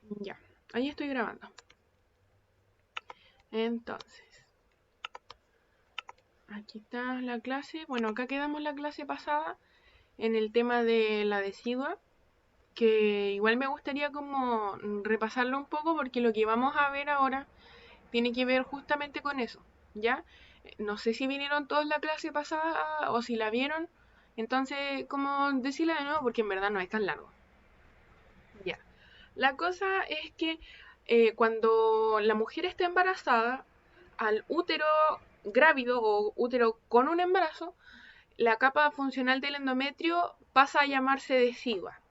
Ya, ahí estoy grabando. Entonces, aquí está la clase. Bueno, acá quedamos la clase pasada en el tema de la decidua, que igual me gustaría como repasarlo un poco porque lo que vamos a ver ahora tiene que ver justamente con eso, ¿ya? No sé si vinieron todos la clase pasada o si la vieron, entonces, como decirla de nuevo porque en verdad no es tan largo. Ya. La cosa es que cuando la mujer está embarazada, al útero grávido o útero con un embarazo, la capa funcional del endometrio pasa a llamarse decidua.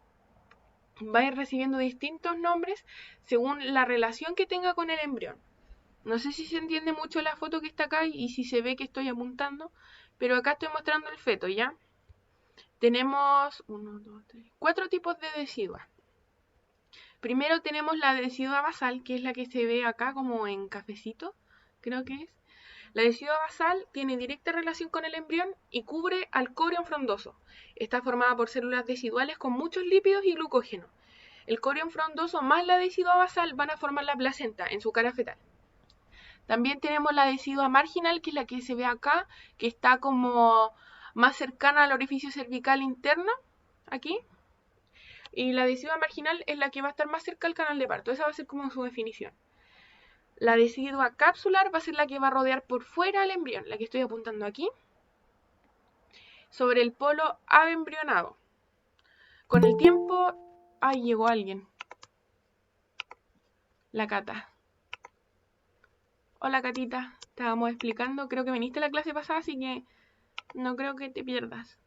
Va a ir recibiendo distintos nombres según la relación que tenga con el embrión. No sé si se entiende mucho la foto que está acá y si se ve que estoy apuntando, pero acá estoy mostrando el feto, ¿ya? Tenemos 4 tipos de decidua. Primero tenemos la decidua basal, que es la que se ve acá como en cafecito, creo que es. La decidua basal tiene directa relación con el embrión y cubre al corión frondoso. Está formada por células deciduales con muchos lípidos y glucógeno. El corión frondoso más la decidua basal van a formar la placenta en su cara fetal. También tenemos la decidua marginal, que es la que se ve acá, que está como más cercana al orificio cervical interno, aquí. Y la decidua marginal es la que va a estar más cerca al canal de parto. Esa va a ser como su definición. La decidua capsular va a ser la que va a rodear por fuera al embrión, la que estoy apuntando aquí, sobre el polo avembrionado. Con el tiempo... ¡Ay, llegó alguien! La Cata. Hola, Catita. Estábamos explicando, creo que viniste a la clase pasada, así que no creo que te pierdas.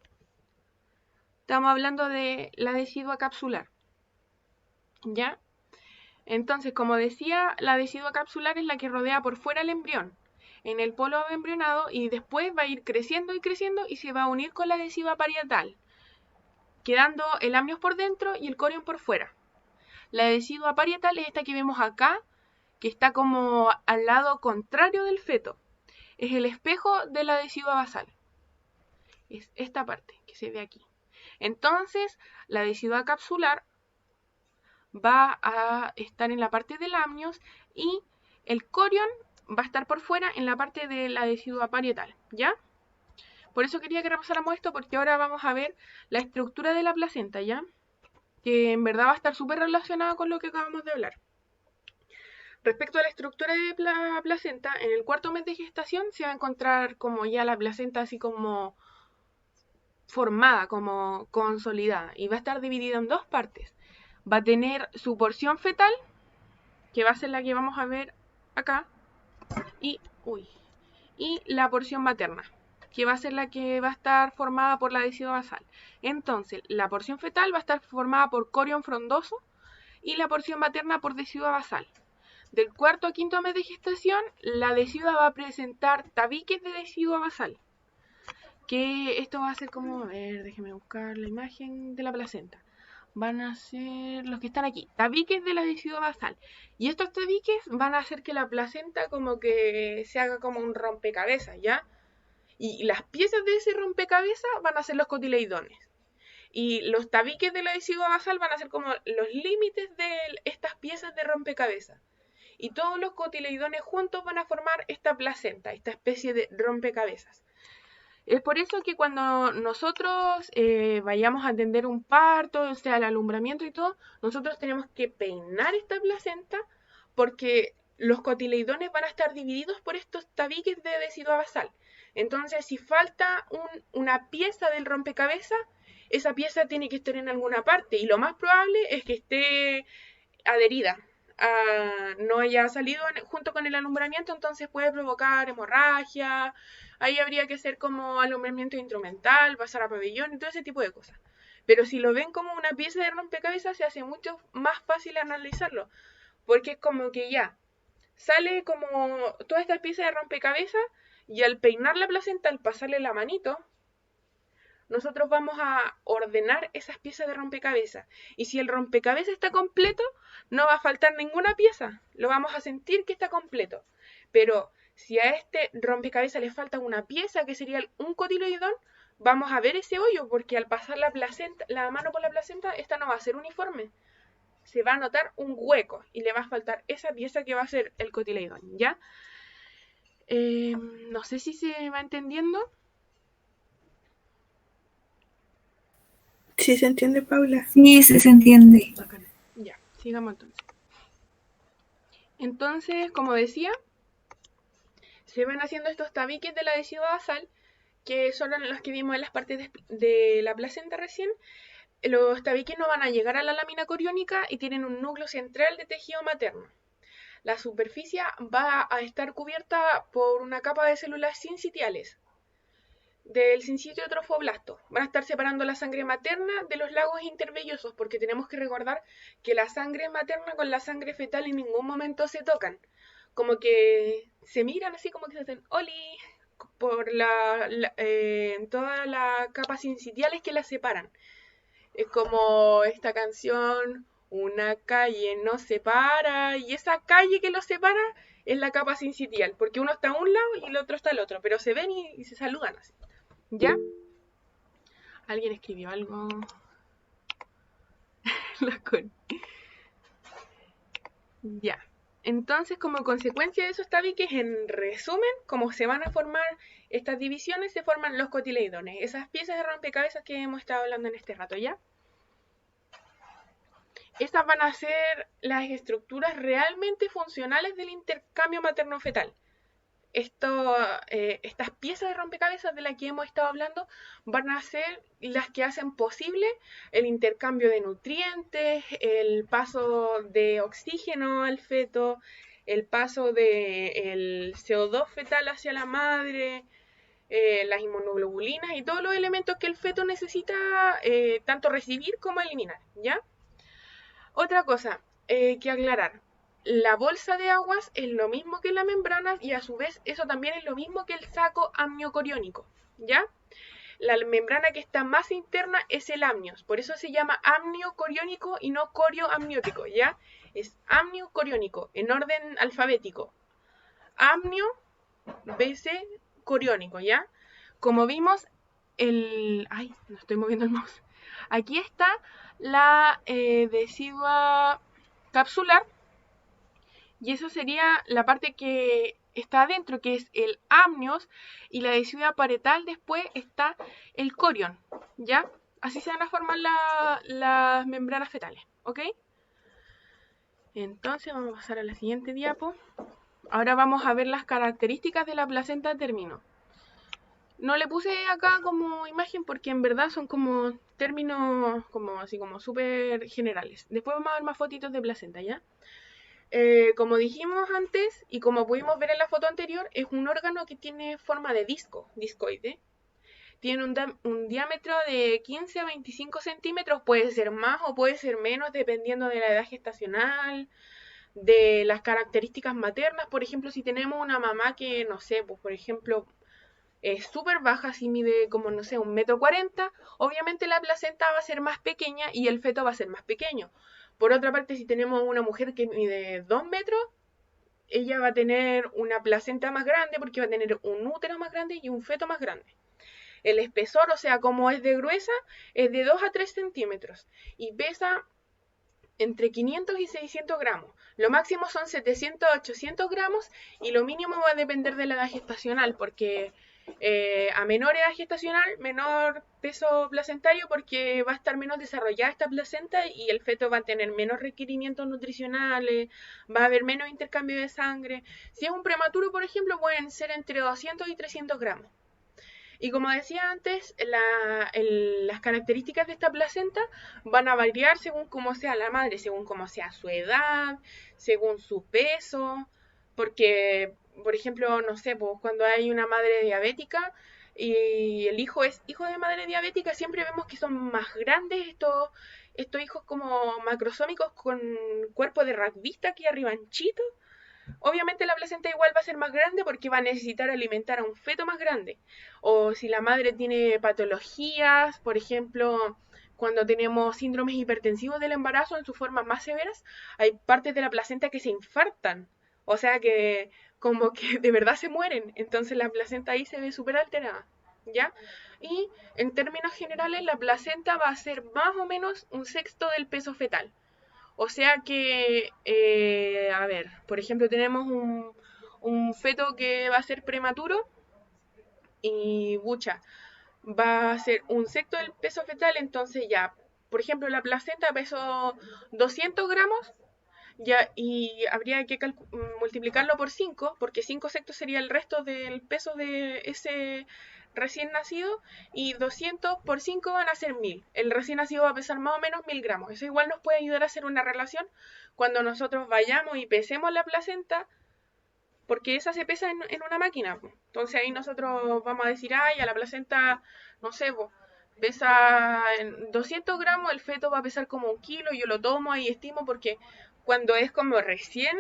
Estamos hablando de la decidua capsular. ¿Ya? Entonces, como decía, la decidua capsular es la que rodea por fuera el embrión, en el polo avembrionado, y después va a ir creciendo y creciendo y se va a unir con la decidua parietal, quedando el amnios por dentro y el corión por fuera. La decidua parietal es esta que vemos acá, que está como al lado contrario del feto. Es el espejo de la decidua basal. Es esta parte que se ve aquí. Entonces, la decidua capsular va a estar en la parte del amnios y el corión va a estar por fuera en la parte de la decidua parietal, ¿ya? Por eso quería que repasáramos esto porque ahora vamos a ver la estructura de la placenta, ¿ya? Que en verdad va a estar súper relacionada con lo que acabamos de hablar. Respecto a la estructura de la placenta, en el 4.º mes de gestación se va a encontrar como ya la placenta así como formada, como consolidada, y va a estar dividida en 2 partes. Va a tener su porción fetal, que va a ser la que vamos a ver acá, y, y la porción materna, que va a ser la que va a estar formada por la decidua basal. Entonces, la porción fetal va a estar formada por corión frondoso y la porción materna por decidua basal. Del 4.º a 5.º mes de gestación, la decidua va a presentar tabiques de decidua basal. Que esto va a ser como, a ver, déjenme buscar la imagen de la placenta. Van a ser los que están aquí, tabiques de la decidua basal. Y estos tabiques van a hacer que la placenta como que se haga como un rompecabezas, ¿ya? Y las piezas de ese rompecabezas van a ser los cotileidones. Y los tabiques de la decidua basal van a ser como los límites de estas piezas de rompecabezas. Y todos los cotileidones juntos van a formar esta placenta, esta especie de rompecabezas. Es por eso que cuando nosotros vayamos a atender un parto, o sea, el alumbramiento y todo, nosotros tenemos que peinar esta placenta porque los cotileidones van a estar divididos por estos tabiques de decidua basal. Entonces, si falta una pieza del rompecabezas, esa pieza tiene que estar en alguna parte y lo más probable es que esté adherida, no haya salido junto con el alumbramiento, entonces puede provocar hemorragia. Ahí habría que hacer como alumbramiento instrumental, pasar a pabellón y todo ese tipo de cosas. Pero si lo ven como una pieza de rompecabezas, se hace mucho más fácil analizarlo, porque es como que ya sale como todas estas piezas de rompecabezas y al peinar la placenta, al pasarle la manito, nosotros vamos a ordenar esas piezas de rompecabezas. Y si el rompecabezas está completo, no va a faltar ninguna pieza. Lo vamos a sentir que está completo. Pero si a este rompecabezas le falta una pieza, que sería un cotiloidón, vamos a ver ese hoyo, porque al pasar la mano por la placenta, esta no va a ser uniforme. se va a notar un hueco y le va a faltar esa pieza que va a ser el cotiledón, ¿ya? No sé si se va entendiendo. Sí se entiende, Paula. Sí, se entiende. Bacán. Ya, sigamos entonces. Entonces, como decía, se van haciendo estos tabiques del adhesivo basal, que son los que vimos en las partes de la placenta recién. Los tabiques no van a llegar a la lámina coriónica y tienen un núcleo central de tejido materno. La superficie va a estar cubierta por una capa de células sincitiales del sincitio trofoblasto. Van a estar separando la sangre materna de los lagos intervellosos, porque tenemos que recordar que la sangre materna con la sangre fetal en ningún momento se tocan. Como que se miran así como que se hacen ¡oli! Por toda la capa sincitiales que las separan. Es como esta canción, una calle nos separa, y esa calle que los separa es la capa sincitial, porque uno está a un lado y el otro está al otro, pero se ven y se saludan así. ¿Ya? ¿Alguien escribió algo? Ya. Entonces, como consecuencia de esos tabiques, en resumen, como se van a formar estas divisiones, se forman los cotiledones, esas piezas de rompecabezas que hemos estado hablando en este rato, ¿ya? Estas van a ser las estructuras realmente funcionales del intercambio materno-fetal. Estas piezas de rompecabezas de las que hemos estado hablando van a ser las que hacen posible el intercambio de nutrientes, el paso de oxígeno al feto, el paso del CO2 fetal hacia la madre, las inmunoglobulinas y todos los elementos que el feto necesita tanto recibir como eliminar, ¿ya? Otra cosa que aclarar. La bolsa de aguas es lo mismo que la membrana y a su vez eso también es lo mismo que el saco amniocoriónico, ¿ya? La membrana que está más interna es el amnios, por eso se llama amniocoriónico y no corioamniótico, ¿ya? Es amniocoriónico en orden alfabético. Amnio, BC, coriónico, ¿ya? Como vimos, Ay, no estoy moviendo el mouse. Aquí está la decidua capsular, y eso sería la parte que está adentro, que es el amnios, y la decidua parietal después está el corión, ¿ya? Así se van a formar las membranas fetales, ¿ok? Entonces vamos a pasar a la siguiente diapo. Ahora vamos a ver las características de la placenta termino. No le puse acá como imagen porque en verdad son como términos como así como súper generales. Después vamos a ver más fotitos de placenta, ¿ya? Como dijimos antes y como pudimos ver en la foto anterior, es un órgano que tiene forma de discoide. Tiene un diámetro de 15 a 25 centímetros, puede ser más o puede ser menos dependiendo de la edad gestacional, de las características maternas. Por ejemplo, si tenemos una mamá que, no sé, pues por ejemplo, es súper baja, si mide como, no sé, 1,40 m, obviamente la placenta va a ser más pequeña y el feto va a ser más pequeño. Por otra parte, si tenemos una mujer que mide 2 metros, ella va a tener una placenta más grande porque va a tener un útero más grande y un feto más grande. El espesor, o sea, como es de gruesa, es de 2 a 3 centímetros y pesa entre 500 y 600 gramos. Lo máximo son 700 a 800 gramos y lo mínimo va a depender de la edad gestacional, porque a menor edad gestacional, menor peso placentario, porque va a estar menos desarrollada esta placenta y el feto va a tener menos requerimientos nutricionales, va a haber menos intercambio de sangre. Si es un prematuro, por ejemplo, pueden ser entre 200 y 300 gramos. Y como decía antes, las características de esta placenta van a variar según cómo sea la madre, según cómo sea su edad, según su peso, porque, por ejemplo, no sé, pues cuando hay una madre diabética y el hijo es hijo de madre diabética, siempre vemos que son más grandes estos hijos como macrosómicos con cuerpo de rugbyista aquí arriba anchito. Obviamente la placenta igual va a ser más grande porque va a necesitar alimentar a un feto más grande. O si la madre tiene patologías, por ejemplo, cuando tenemos síndromes hipertensivos del embarazo en sus formas más severas, hay partes de la placenta que se infartan. O sea que como que de verdad se mueren. Entonces la placenta ahí se ve súper alterada. ¿Ya? Y en términos generales la placenta va a ser más o menos un sexto del peso fetal. O sea que, a ver, por ejemplo, tenemos un feto que va a ser prematuro y bucha, va a ser un sexto del peso fetal, entonces ya, por ejemplo, la placenta pesó 200 gramos, ya, y habría que multiplicarlo por 5 porque 5 sextos sería el resto del peso de ese recién nacido, y 200 por 5 van a ser 1000. El recién nacido va a pesar más o menos 1000 gramos. Eso igual nos puede ayudar a hacer una relación cuando nosotros vayamos y pesemos la placenta, porque esa se pesa en una máquina. Entonces ahí nosotros vamos a decir, ay, a la placenta, no sé, pesa 200 gramos, el feto va a pesar como 1 kilo, yo lo tomo y estimo porque cuando es como recién,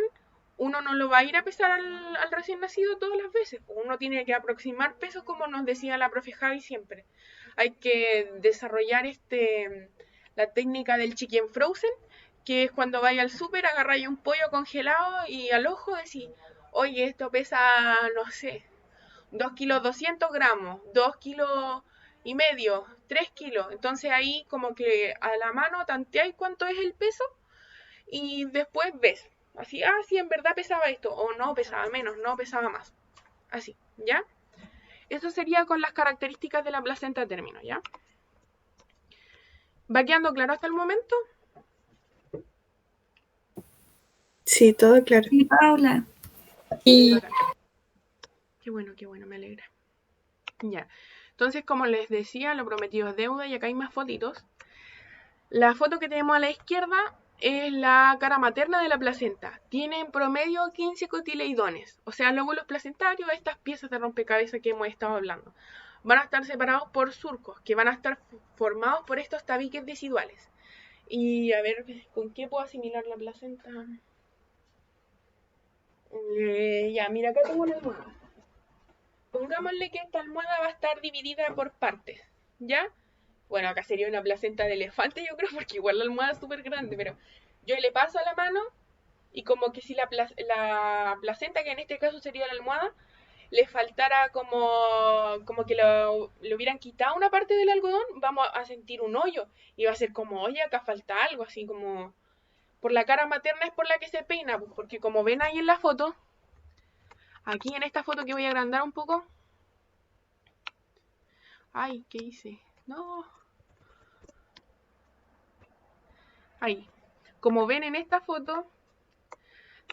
uno no lo va a ir a pesar al recién nacido todas las veces. Uno tiene que aproximar pesos como nos decía la profe Javi siempre. Hay que desarrollar la técnica del chicken frozen, que es cuando vaya al súper, agarráis un pollo congelado y al ojo decís, oye, esto pesa, no sé, 2 kilos 200 gramos, 2 kilos y medio, 3 kilos. Entonces ahí como que a la mano tanteáis cuánto es el peso y después ves. Así, ah, sí, en verdad pesaba esto, o no, pesaba menos, no, pesaba más. Así, ¿ya? Eso sería con las características de la placenta de término, ¿ya? ¿Va quedando claro hasta el momento? Sí, todo claro. Sí, Paula. Y Qué bueno, me alegra. Ya. Entonces, como les decía, lo prometido es deuda y acá hay más fotitos. La foto que tenemos a la izquierda es la cara materna de la placenta. Tiene en promedio 15 cotileidones, o sea, lóbulos placentarios, estas piezas de rompecabezas que hemos estado hablando. Van a estar separados por surcos, que van a estar formados por estos tabiques deciduales. Y a ver, ¿con qué puedo asimilar la placenta? Ya, mira, acá tengo una almohada. Pongámosle que esta almohada va a estar dividida por partes, ¿ya? Bueno, acá sería una placenta de elefante, yo creo, porque igual la almohada es súper grande, pero yo le paso a la mano y como que si la placenta, que en este caso sería la almohada, le faltara como que le hubieran quitado una parte del algodón, vamos a sentir un hoyo y va a ser como, oye, acá falta algo, así como... Por la cara materna es por la que se peina, pues, porque como ven ahí en la foto, aquí en esta foto que voy a agrandar un poco... Ay, ¿qué hice? No. Ahí. Como ven en esta foto,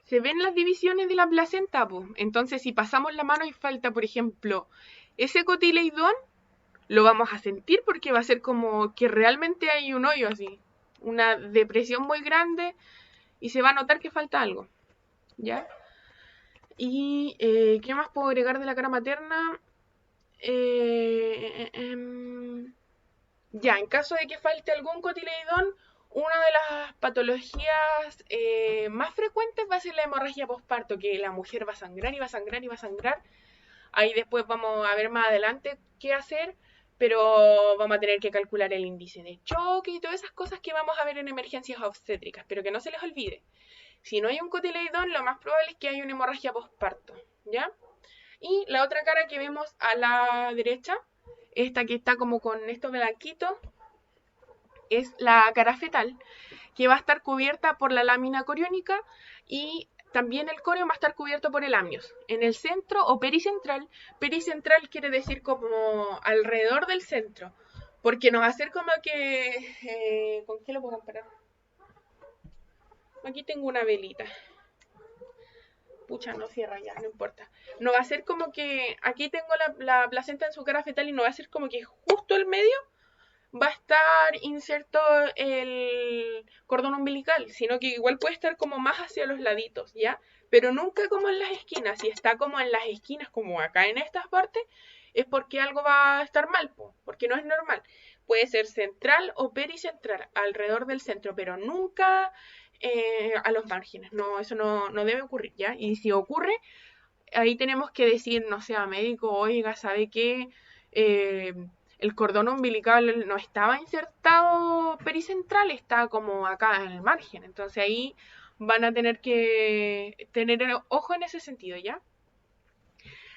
se ven las divisiones de la placenta, pues. Entonces, si pasamos la mano y falta, por ejemplo, ese cotileidón, lo vamos a sentir porque va a ser como que realmente hay un hoyo así, una depresión muy grande y se va a notar que falta algo, ¿ya? ¿Y qué más puedo agregar de la cara materna? Ya, en caso de que falte algún cotileidón, una de las patologías más frecuentes va a ser la hemorragia postparto, que la mujer va a sangrar y va a sangrar y va a sangrar. Ahí después vamos a ver más adelante qué hacer, pero vamos a tener que calcular el índice de choque y todas esas cosas que vamos a ver en emergencias obstétricas, pero que no se les olvide. Si no hay un cotileidón, lo más probable es que haya una hemorragia postparto, ¿ya? Y la otra cara que vemos a la derecha, esta que está como con estos blanquitos, es la cara fetal, que va a estar cubierta por la lámina coriónica y también el coreo va a estar cubierto por el amnios. En el centro o pericentral quiere decir como alrededor del centro, porque nos va a hacer como que... ¿Con qué lo puedo comparar? Aquí tengo una velita. Pucha, no cierra ya, no importa. No va a ser como que aquí tengo la placenta en su cara fetal y no va a ser como que justo el medio va a estar inserto el cordón umbilical, sino que igual puede estar como más hacia los laditos, ¿ya? Pero nunca como en las esquinas. Si está como en las esquinas, como acá en estas partes, es porque algo va a estar mal, porque no es normal. Puede ser central o pericentral, alrededor del centro, pero nunca a los márgenes. No, eso no debe ocurrir, ¿ya? Y si ocurre, ahí tenemos que decir, no sé, a médico, oiga, ¿sabe qué? El cordón umbilical no estaba insertado pericentral, está como acá en el margen. Entonces ahí van a tener que tener ojo en ese sentido, ¿ya?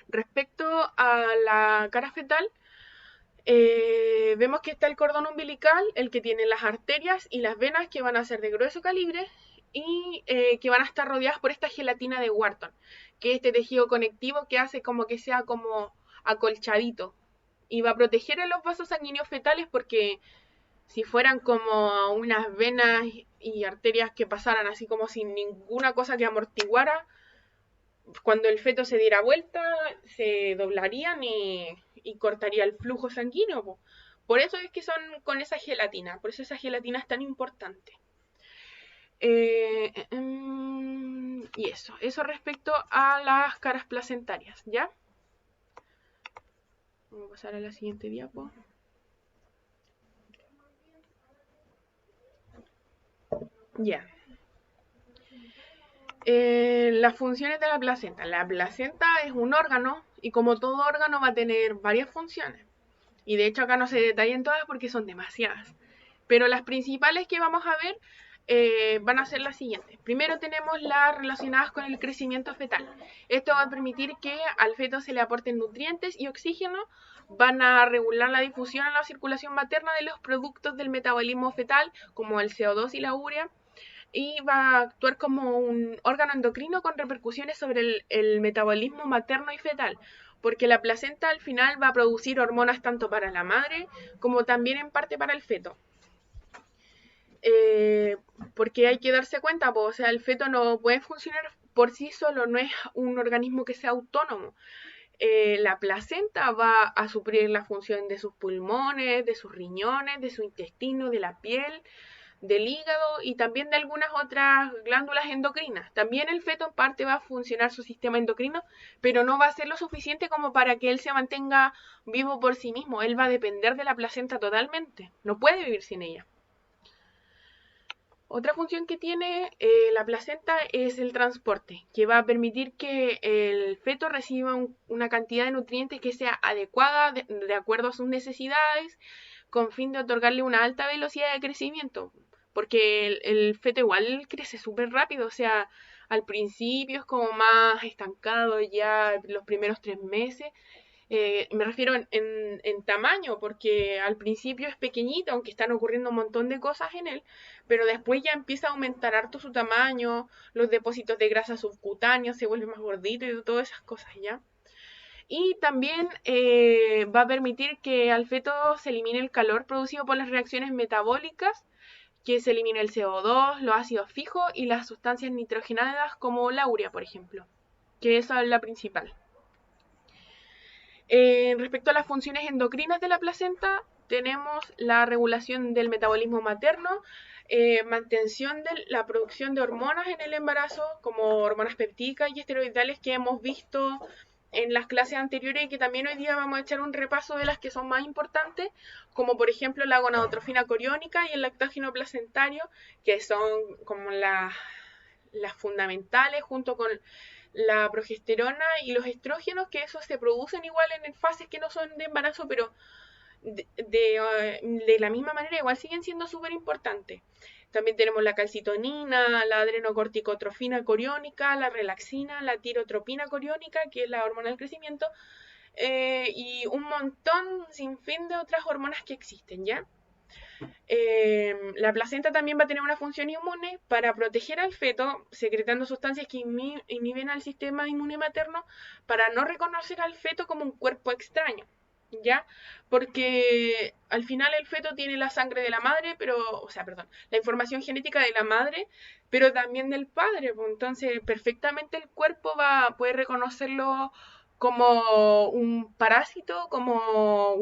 Respecto a la cara fetal, vemos que está el cordón umbilical, el que tiene las arterias y las venas que van a ser de grueso calibre y que van a estar rodeadas por esta gelatina de Wharton, que es este tejido conectivo que hace como que sea como acolchadito y va a proteger a los vasos sanguíneos fetales porque si fueran como unas venas y arterias que pasaran así como sin ninguna cosa que amortiguara, cuando el feto se diera vuelta, se doblarían y cortaría el flujo sanguíneo. Po. Por eso es que son con esa gelatina, por eso esa gelatina es tan importante. Y eso respecto a las caras placentarias, ¿ya? Vamos a pasar a la siguiente diapo. Ya. Las funciones de la placenta. La placenta es un órgano y como todo órgano va a tener varias funciones. Y de hecho acá no se detallan todas porque son demasiadas. Pero las principales que vamos a ver van a ser las siguientes. Primero tenemos las relacionadas con el crecimiento fetal. Esto va a permitir que al feto se le aporten nutrientes y oxígeno, van a regular la difusión en la circulación materna de los productos del metabolismo fetal, como el CO2 y la urea, y va a actuar como un órgano endocrino con repercusiones sobre el metabolismo materno y fetal, porque la placenta al final va a producir hormonas tanto para la madre como también en parte para el feto. Porque hay que darse cuenta, pues, o sea, el feto no puede funcionar por sí solo, no es un organismo que sea autónomo. La placenta va a suplir la función de sus pulmones, de sus riñones, de su intestino, de la piel, del hígado y también de algunas otras glándulas endocrinas. También el feto en parte va a funcionar su sistema endocrino, pero no va a ser lo suficiente como para que él se mantenga vivo por sí mismo. Él va a depender de la placenta totalmente. No puede vivir sin ella. Otra función que tiene la placenta es el transporte, que va a permitir que el feto reciba una cantidad de nutrientes que sea adecuada de acuerdo a sus necesidades, con fin de otorgarle una alta velocidad de crecimiento, porque el feto igual crece súper rápido, o sea, al principio es como más estancado ya los primeros 3 meses, me refiero en tamaño, porque al principio es pequeñito, aunque están ocurriendo un montón de cosas en él, pero después ya empieza a aumentar harto su tamaño, los depósitos de grasa subcutánea se vuelven más gorditos y todas esas cosas, ¿ya? Y también va a permitir que al feto se elimine el calor producido por las reacciones metabólicas, que se elimine el CO2, los ácidos fijos y las sustancias nitrogenadas como la urea, por ejemplo, que esa es la principal. Respecto a las funciones endocrinas de la placenta, tenemos la regulación del metabolismo materno, mantención de la producción de hormonas en el embarazo, como hormonas peptídicas y esteroidales que hemos visto en las clases anteriores y que también hoy día vamos a echar un repaso de las que son más importantes, como por ejemplo la gonadotrofina coriónica y el lactógeno placentario, que son como las fundamentales junto con la progesterona y los estrógenos, que esos se producen igual en fases que no son de embarazo, pero de la misma manera igual siguen siendo súper importantes. También tenemos la calcitonina, la adrenocorticotrofina coriónica, la relaxina, la tirotropina coriónica, que es la hormona del crecimiento, y un montón sin fin de otras hormonas que existen, ¿ya? La placenta también va a tener una función inmune para proteger al feto, secretando sustancias que inhiben al sistema inmune materno para no reconocer al feto como un cuerpo extraño, ¿ya? Porque al final el feto tiene la sangre de la madre, la información genética de la madre, pero también del padre, pues entonces perfectamente el cuerpo va a poder reconocerlo como un parásito, como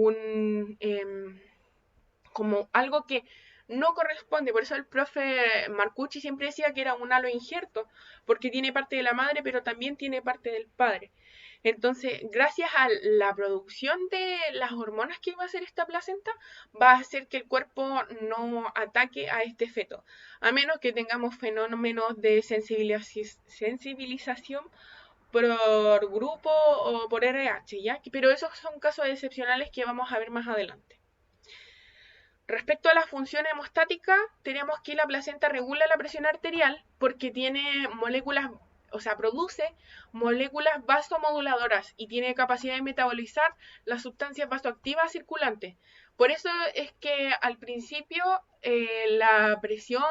algo que no corresponde. Por eso el profe Marcucci siempre decía que era un halo injerto, porque tiene parte de la madre, pero también tiene parte del padre. Entonces, gracias a la producción de las hormonas que va a hacer esta placenta, va a hacer que el cuerpo no ataque a este feto, a menos que tengamos fenómenos de sensibilización por grupo o por RH, ¿ya? Pero esos son casos excepcionales que vamos a ver más adelante. Respecto a la función hemostática, tenemos que la placenta regula la presión arterial porque tiene moléculas o sea, produce moléculas vasomoduladoras y tiene capacidad de metabolizar las sustancias vasoactivas circulantes. Por eso es que al principio la presión,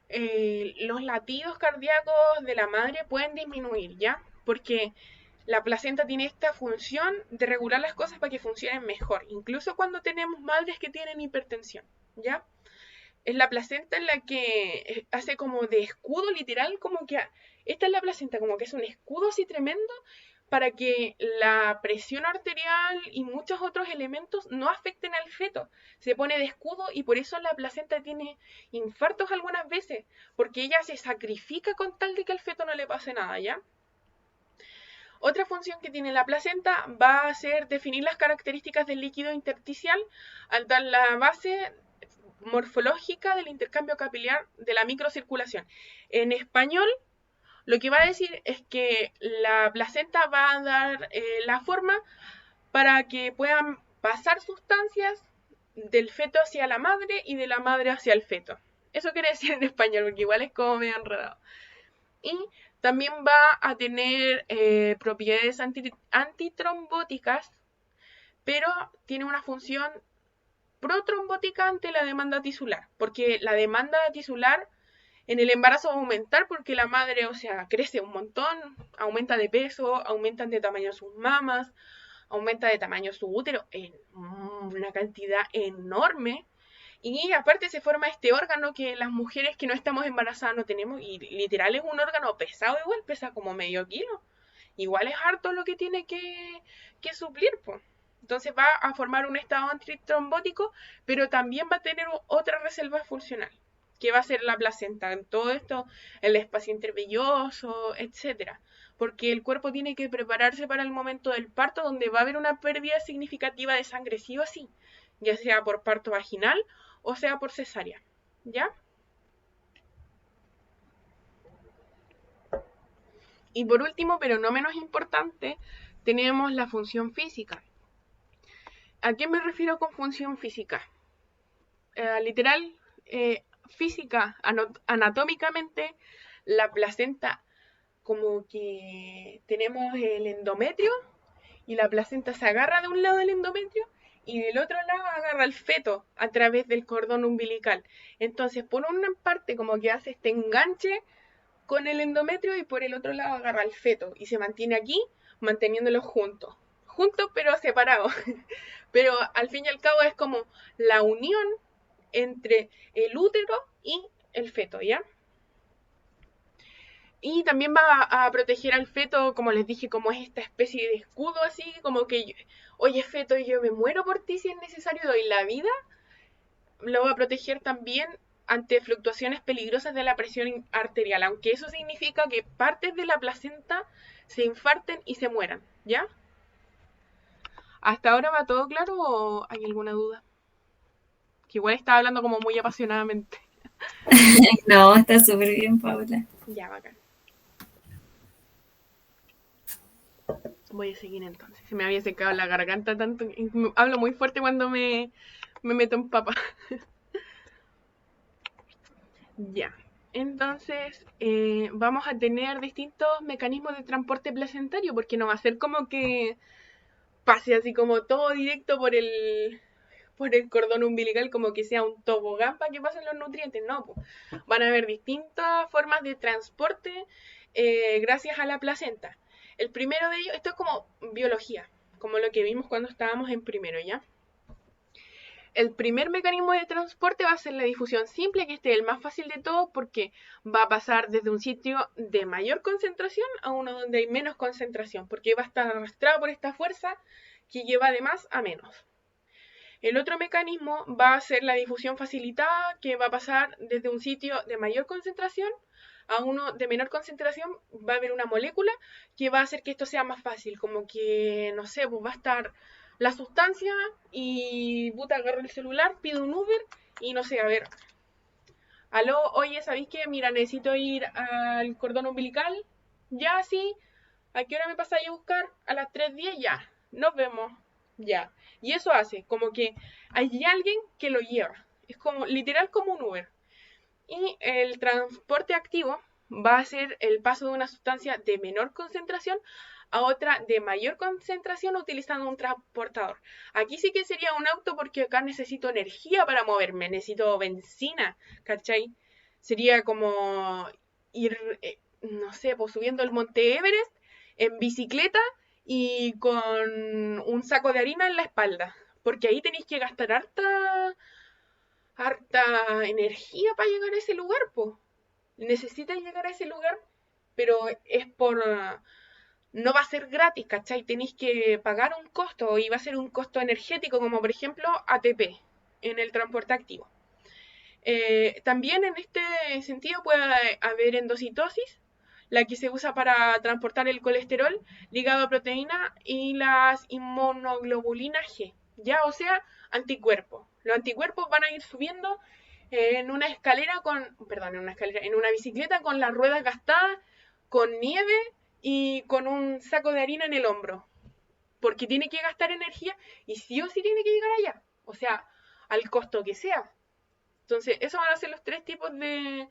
los latidos cardíacos de la madre pueden disminuir, ¿ya? Porque la placenta tiene esta función de regular las cosas para que funcionen mejor, incluso cuando tenemos madres que tienen hipertensión, ¿ya? Es la placenta en la que hace como de escudo literal, como que esta es la placenta, como que es un escudo así tremendo para que la presión arterial y muchos otros elementos no afecten al feto. Se pone de escudo y por eso la placenta tiene infartos algunas veces, porque ella se sacrifica con tal de que al feto no le pase nada, ¿ya? Otra función que tiene la placenta va a ser definir las características del líquido intersticial al dar la base morfológica del intercambio capilar de la microcirculación. En español, lo que va a decir es que la placenta va a dar la forma para que puedan pasar sustancias del feto hacia la madre y de la madre hacia el feto. Eso quiere decir en español, porque igual es como medio enredado. Y también va a tener propiedades antitrombóticas, pero tiene una función protrombótica ante la demanda tisular, porque la demanda tisular en el embarazo va a aumentar porque la madre, o sea, crece un montón, aumenta de peso, aumentan de tamaño sus mamas, aumenta de tamaño su útero en una cantidad enorme. Y aparte se forma este órgano que las mujeres que no estamos embarazadas no tenemos, y literal es un órgano pesado igual, pesa como medio kilo. Igual es harto lo que tiene que suplir, pues. Entonces va a formar un estado antitrombótico, pero también va a tener otra reserva funcional, que va a ser la placenta. En todo esto, el espacio intervelloso, etcétera. Porque el cuerpo tiene que prepararse para el momento del parto, donde va a haber una pérdida significativa de sangre, sí o sí, ya sea por parto vaginal o sea por cesárea. ¿Ya? Y por último, pero no menos importante, tenemos la función física. ¿A qué me refiero con función física? Literal, física, anatómicamente, la placenta, como que tenemos el endometrio y la placenta se agarra de un lado del endometrio y del otro lado agarra el feto a través del cordón umbilical. Entonces, por una parte, como que hace este enganche con el endometrio y por el otro lado agarra el feto y se mantiene aquí manteniéndolo juntos. Juntos pero separados. Pero al fin y al cabo es como la unión entre el útero y el feto, ¿ya? Y también va a proteger al feto, como les dije, como es esta especie de escudo así, como que, oye feto, yo me muero por ti si es necesario, doy la vida. Lo va a proteger también ante fluctuaciones peligrosas de la presión arterial, aunque eso significa que partes de la placenta se infarten y se mueran, ¿ya? ¿Hasta ahora va todo claro o hay alguna duda? Que igual estaba hablando como muy apasionadamente. No, está súper bien, Paula. Ya, bacán. Voy a seguir entonces. Se me había secado la garganta tanto. Hablo muy fuerte cuando me meto en papa. Ya. Entonces, vamos a tener distintos mecanismos de transporte placentario, porque no va a ser como que pase así como todo directo por el cordón umbilical, como que sea un tobogán para que pasen los nutrientes. No, pues van a haber distintas formas de transporte gracias a la placenta. El primero de ellos, esto es como biología, como lo que vimos cuando estábamos en primero, ¿ya? El primer mecanismo de transporte va a ser la difusión simple, que este es el más fácil de todo porque va a pasar desde un sitio de mayor concentración a uno donde hay menos concentración, porque va a estar arrastrado por esta fuerza que lleva de más a menos. El otro mecanismo va a ser la difusión facilitada, que va a pasar desde un sitio de mayor concentración a uno de menor concentración. Va a haber una molécula que va a hacer que esto sea más fácil, como que, no sé, pues va a estar la sustancia y puta, agarro el celular, pido un Uber y no sé, a ver, aló, oye, ¿sabéis qué? Mira, necesito ir al cordón umbilical. Ya, sí. ¿A qué hora me pasáis a buscar? A las 3:10 ya. Nos vemos. Ya. Y eso hace como que hay alguien que lo lleva. Es como literal como un Uber. Y el transporte activo va a ser el paso de una sustancia de menor concentración a otra de mayor concentración utilizando un transportador. Aquí sí que sería un auto porque acá necesito energía para moverme, necesito benzina, ¿cachai? Sería como ir, no sé, pues subiendo el Monte Everest en bicicleta y con un saco de harina en la espalda, porque ahí tenéis que gastar harta energía para llegar a ese lugar, pues. Necesitas llegar a ese lugar, pero es por... no va a ser gratis, ¿cachai? Tenéis que pagar un costo y va a ser un costo energético, como por ejemplo ATP en el transporte activo. También en este sentido puede haber endocitosis, la que se usa para transportar el colesterol ligado a proteína y las inmunoglobulinas G, ya, o sea, anticuerpos. Los anticuerpos van a ir subiendo en una escalera en una bicicleta con las ruedas gastadas, con nieve y con un saco de harina en el hombro, porque tiene que gastar energía y sí o sí tiene que llegar allá, o sea, al costo que sea. Entonces, esos van a ser los tres tipos de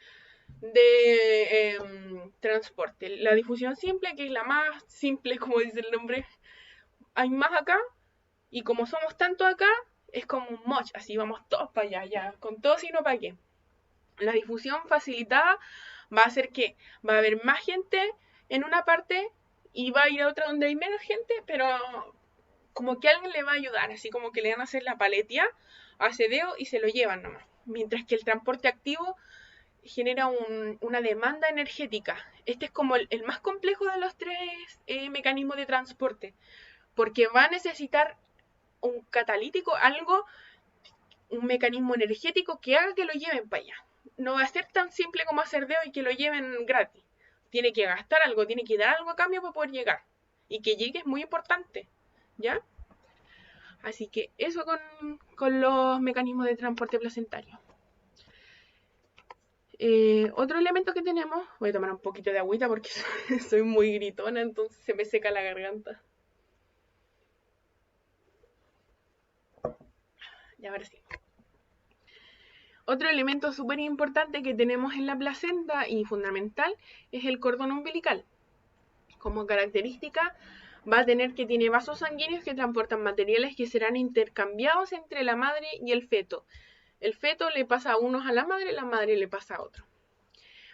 transporte. La difusión simple, que es la más simple, como dice el nombre. Hay más acá, y como somos tantos acá, es como un moch, así vamos todos para allá, ya, con todo sino para qué. La difusión facilitada va a hacer que va a haber más gente en una parte y va a ir a otra donde hay menos gente, pero como que alguien le va a ayudar, así como que le van a hacer la paletía a ese dedo y se lo llevan nomás. Mientras que el transporte activo genera una demanda energética. Este es como el más complejo de los tres mecanismos de transporte, porque va a necesitar un catalítico, algo, un mecanismo energético que haga que lo lleven para allá. No va a ser tan simple como hacer dedo y que lo lleven gratis. Tiene que gastar algo, tiene que dar algo a cambio para poder llegar. Y que llegue es muy importante, ¿ya? Así que eso con los mecanismos de transporte placentario. Otro elemento que tenemos, voy a tomar un poquito de agüita porque soy muy gritona, entonces se me seca la garganta. Ya, ahora sí. Otro elemento súper importante que tenemos en la placenta y fundamental es el cordón umbilical. Como característica va a tener que tiene vasos sanguíneos que transportan materiales que serán intercambiados entre la madre y el feto. El feto le pasa a unos a la madre le pasa a otro.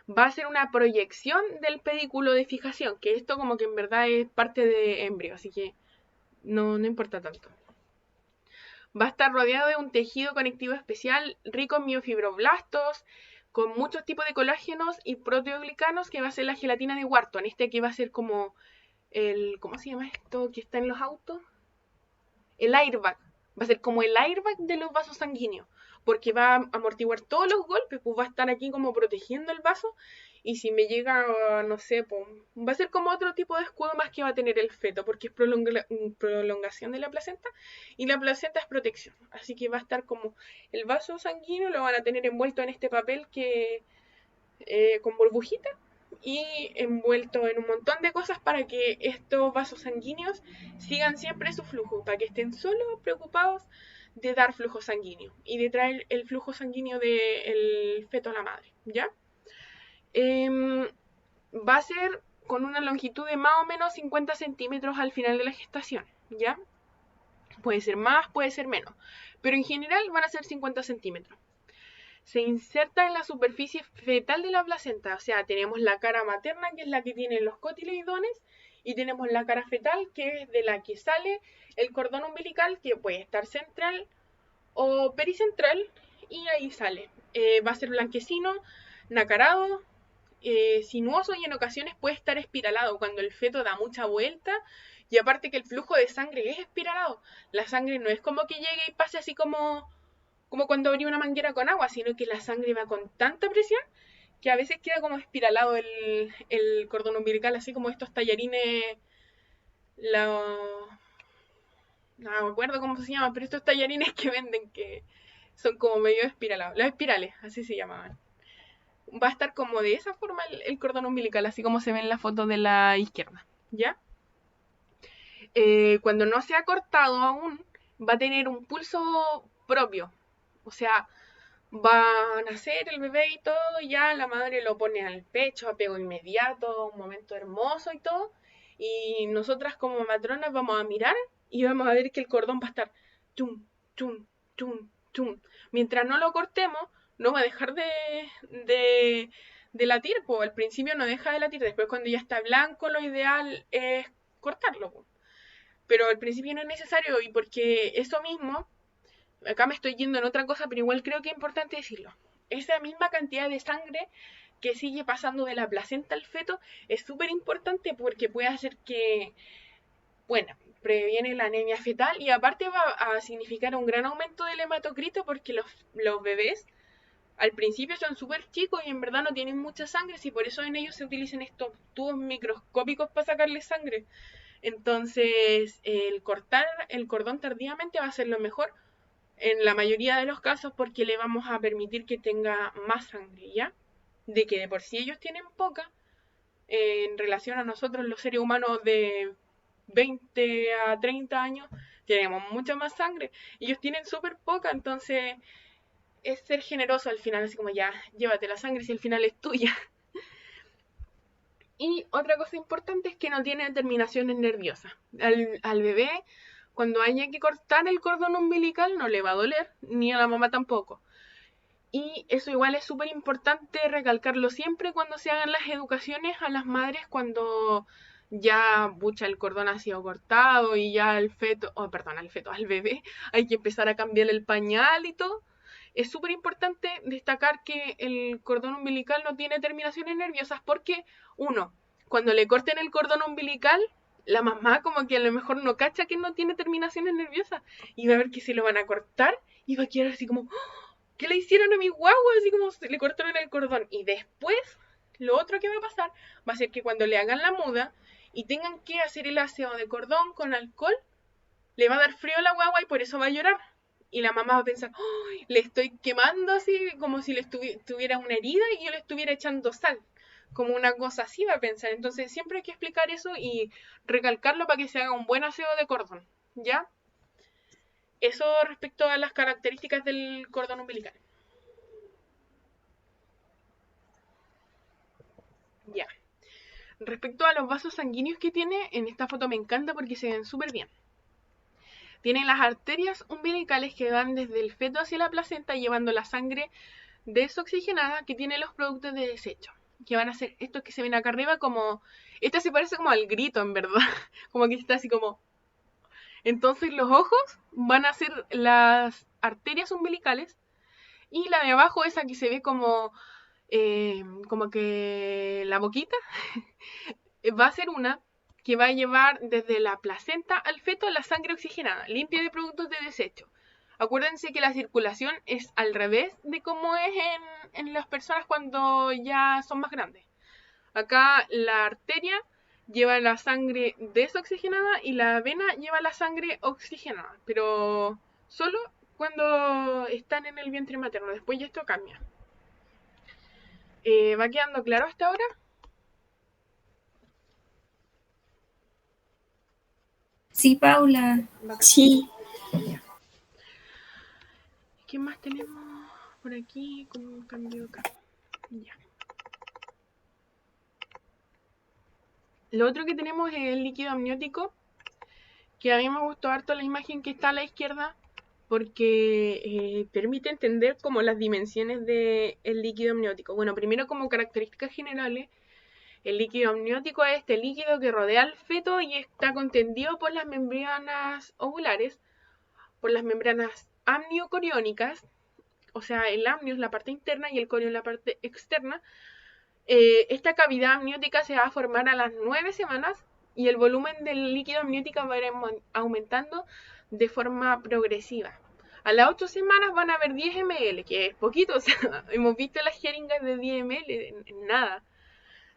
Va a ser una proyección del pedículo de fijación, que esto como que en verdad es parte de embrio, así que no importa tanto. Va a estar rodeado de un tejido conectivo especial rico en miofibroblastos, con muchos tipos de colágenos y proteoglicanos, que va a ser la gelatina de Wharton, este que va a ser como ¿cómo se llama esto que está en los autos? El airbag. Va a ser como el airbag de los vasos sanguíneos, porque va a amortiguar todos los golpes, pues va a estar aquí como protegiendo el vaso, y si me llega, no sé, pues, va a ser como otro tipo de escudo más que va a tener el feto, porque es prolongación de la placenta, y la placenta es protección, así que va a estar como el vaso sanguíneo, lo van a tener envuelto en este papel que con burbujita, y envuelto en un montón de cosas para que estos vasos sanguíneos sigan siempre su flujo, para que estén solo preocupados de dar flujo sanguíneo y de traer el flujo sanguíneo del feto a la madre, ¿ya? Va a ser con una longitud de más o menos 50 centímetros al final de la gestación, ¿ya? Puede ser más, puede ser menos, pero en general van a ser 50 centímetros. Se inserta en la superficie fetal de la placenta, o sea, tenemos la cara materna, que es la que tiene los cotiledones, y tenemos la cara fetal, que es de la que sale el cordón umbilical, que puede estar central o pericentral, y ahí sale. Va a ser blanquecino, nacarado, sinuoso, y en ocasiones puede estar espiralado cuando el feto da mucha vuelta, y aparte que el flujo de sangre es espiralado. La sangre no es como que llegue y pase así como cuando abrí una manguera con agua, sino que la sangre va con tanta presión que a veces queda como espiralado el cordón umbilical, así como estos tallarines, no me acuerdo cómo se llama, pero estos tallarines que venden que son como medio espiralados, las espirales, así se llamaban. Va a estar como de esa forma el cordón umbilical, así como se ve en la foto de la izquierda, ¿ya? Cuando no se ha cortado aún, va a tener un pulso propio, o sea, va a nacer el bebé y todo, y ya la madre lo pone al pecho, apego inmediato, un momento hermoso y todo. Y nosotras como matronas vamos a mirar y vamos a ver que el cordón va a estar tum, tum, tum, tum. Mientras no lo cortemos, no va a dejar de, de latir, pues al principio no deja de latir, después cuando ya está blanco lo ideal es cortarlo, po. Pero al principio no es necesario y porque eso mismo, acá me estoy yendo en otra cosa, pero igual creo que es importante decirlo. Esa misma cantidad de sangre que sigue pasando de la placenta al feto es súper importante porque puede hacer que, bueno, previene la anemia fetal y aparte va a significar un gran aumento del hematocrito porque los bebés al principio son súper chicos y en verdad no tienen mucha sangre y por eso en ellos se utilizan estos tubos microscópicos para sacarles sangre. Entonces, el cortar el cordón tardíamente va a ser lo mejor en la mayoría de los casos porque le vamos a permitir que tenga más sangre, ¿ya? De que de por sí ellos tienen poca, en relación a nosotros los seres humanos de 20 a 30 años, tenemos mucha más sangre. Ellos tienen súper poca, entonces es ser generoso al final, así como ya, llévate la sangre si al final es tuya. Y otra cosa importante es que no tiene terminaciones nerviosas. Al bebé, cuando haya que cortar el cordón umbilical, no le va a doler, ni a la mamá tampoco. Y eso igual es súper importante recalcarlo siempre cuando se hagan las educaciones a las madres cuando ya bucha el cordón ha sido cortado y ya al feto, oh, perdón, al feto, al bebé, hay que empezar a cambiar el pañal y todo. Es súper importante destacar que el cordón umbilical no tiene terminaciones nerviosas porque, uno, cuando le corten el cordón umbilical, la mamá como que a lo mejor no cacha que no tiene terminaciones nerviosas y va a ver que se lo van a cortar y va a quedar así como, ¿qué le hicieron a mi guagua? Así como se le cortaron el cordón. Y después, lo otro que va a pasar va a ser que cuando le hagan la muda y tengan que hacer el aseo de cordón con alcohol, le va a dar frío a la guagua y por eso va a llorar. Y la mamá va a pensar, ¡oh! Le estoy quemando así como si le tuviera una herida y yo le estuviera echando sal. Como una cosa así va a pensar. Entonces siempre hay que explicar eso y recalcarlo para que se haga un buen aseo de cordón. ¿Ya? Eso respecto a las características del cordón umbilical. Ya. Respecto a los vasos sanguíneos que tiene, en esta foto me encanta porque se ven súper bien. Tiene las arterias umbilicales que van desde el feto hacia la placenta llevando la sangre desoxigenada que tiene los productos de desecho. Que van a ser estos que se ven acá arriba como... Esta se parece como al grito, en verdad. Como que está así como... Entonces los ojos van a ser las arterias umbilicales y la de abajo, esa que se ve como que la boquita, va a ser una que va a llevar desde la placenta al feto la sangre oxigenada, limpia de productos de desecho. Acuérdense que la circulación es al revés de cómo es en las personas cuando ya son más grandes. Acá la arteria lleva la sangre desoxigenada y la vena lleva la sangre oxigenada, pero solo cuando están en el vientre materno. Después ya esto cambia. ¿Va quedando claro hasta ahora? Sí, Paula. Sí, ¿Qué más tenemos por aquí? Como un cambio acá. Ya. Lo otro que tenemos es el líquido amniótico, que a mí me gustó harto la imagen que está a la izquierda, porque permite entender como las dimensiones del líquido amniótico. Bueno, primero como características generales, el líquido amniótico es este líquido que rodea al feto y está contendido por las membranas ovulares, por las membranas amniocoriónicas, o sea, el amnio es la parte interna y el corio es la parte externa. Esta cavidad amniótica se va a formar a las 9 semanas y el volumen del líquido amniótico va a ir aumentando de forma progresiva. A las 8 semanas van a haber 10 ml, que es poquito, o sea, hemos visto las jeringas de 10 ml en nada.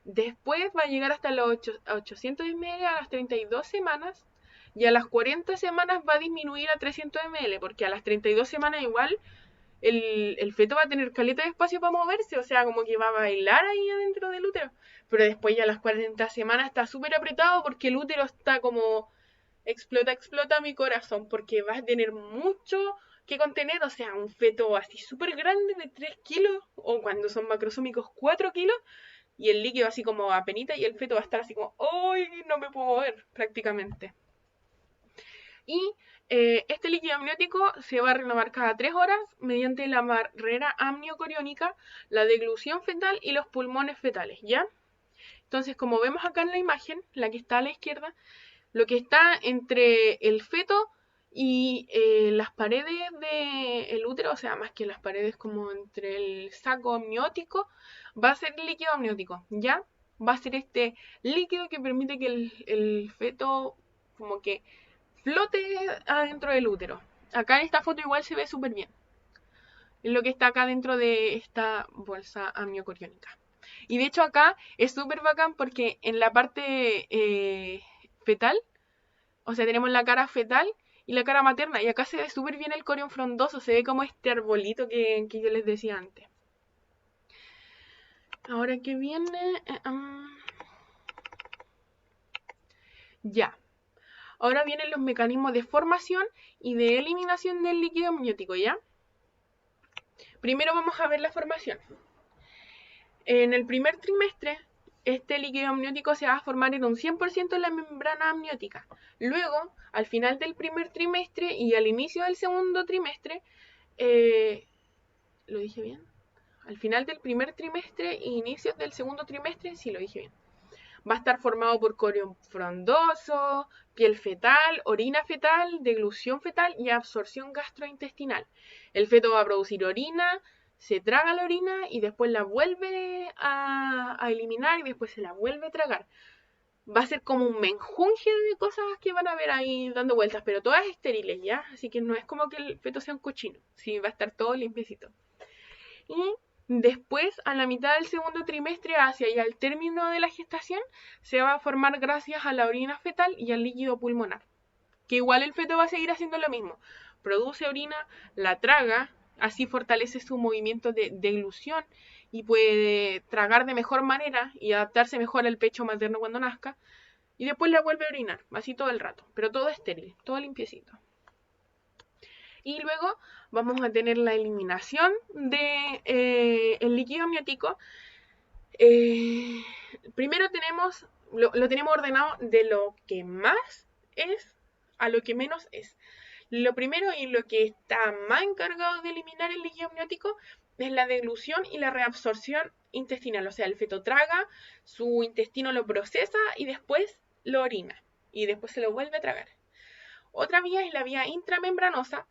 Después va a llegar hasta los 800 ml a las 32 semanas y a las 40 semanas va a disminuir a 300 ml, porque a las 32 semanas igual el feto va a tener caleta de espacio para moverse, o sea, como que va a bailar ahí adentro del útero. Pero después ya a las 40 semanas está súper apretado porque el útero está como explota mi corazón, porque va a tener mucho que contener, o sea, un feto así súper grande de 3 kilos, o cuando son macrosómicos 4 kilos, y el líquido así como apenita, y el feto va a estar así como, ¡ay! No me puedo mover, prácticamente. Y este líquido amniótico se va a renovar cada 3 horas mediante la barrera amniocoriónica, la deglución fetal y los pulmones fetales, ¿ya? Entonces, como vemos acá en la imagen, la que está a la izquierda, lo que está entre el feto y las paredes del útero, o sea, más que las paredes, como entre el saco amniótico, va a ser líquido amniótico, ¿ya? Va a ser este líquido que permite que el feto como que flote adentro del útero. Acá en esta foto igual se ve súper bien. Es lo que está acá dentro de esta bolsa amniocoriónica. Y de hecho acá es súper bacán porque en la parte fetal, o sea, tenemos la cara fetal y la cara materna. Y acá se ve súper bien el corión frondoso, se ve como este arbolito que yo les decía antes. Ahora que viene... Ya. Ahora vienen los mecanismos de formación y de eliminación del líquido amniótico, ¿ya? Primero vamos a ver la formación. En el primer trimestre, este líquido amniótico se va a formar en un 100% en la membrana amniótica. Luego, al final del primer trimestre y al inicio del segundo trimestre, ¿lo dije bien? Al final del primer trimestre e inicios del segundo trimestre, sí lo dije bien. Va a estar formado por corión frondoso, piel fetal, orina fetal, deglución fetal y absorción gastrointestinal. El feto va a producir orina, se traga la orina y después la vuelve a eliminar y después se la vuelve a tragar. Va a ser como un menjunje de cosas que van a ver ahí dando vueltas, pero todas estériles, ¿ya? Así que no es como que el feto sea un cochino, sí, va a estar todo limpiecito. Y después, a la mitad del segundo trimestre, hacia y al término de la gestación, se va a formar gracias a la orina fetal y al líquido pulmonar. Que igual el feto va a seguir haciendo lo mismo. Produce orina, la traga, así fortalece su movimiento de deglución y puede tragar de mejor manera y adaptarse mejor al pecho materno cuando nazca. Y después la vuelve a orinar, así todo el rato. Pero todo estéril, todo limpiecito. Y luego vamos a tener la eliminación de el líquido amniótico. Primero tenemos, lo tenemos ordenado de lo que más es a lo que menos es. Lo primero y lo que está más encargado de eliminar el líquido amniótico es la deglución y la reabsorción intestinal. O sea, el feto traga, su intestino lo procesa y después lo orina. Y después se lo vuelve a tragar. Otra vía es la vía intramembranosa,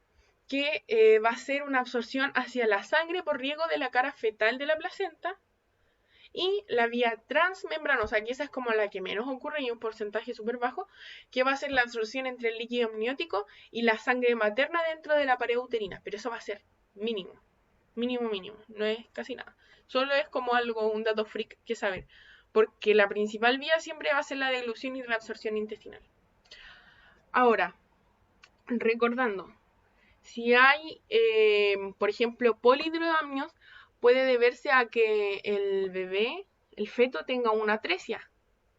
que va a ser una absorción hacia la sangre por riego de la cara fetal de la placenta. Y la vía transmembranosa, que esa es como la que menos ocurre y un porcentaje súper bajo, que va a ser la absorción entre el líquido amniótico y la sangre materna dentro de la pared uterina. Pero eso va a ser mínimo, mínimo, mínimo, no es casi nada. Solo es como algo, un dato freak que saber, porque la principal vía siempre va a ser la deglución y la absorción intestinal. Ahora, recordando, si hay, por ejemplo, polidromios, puede deberse a que el bebé, el feto, tenga una atresia,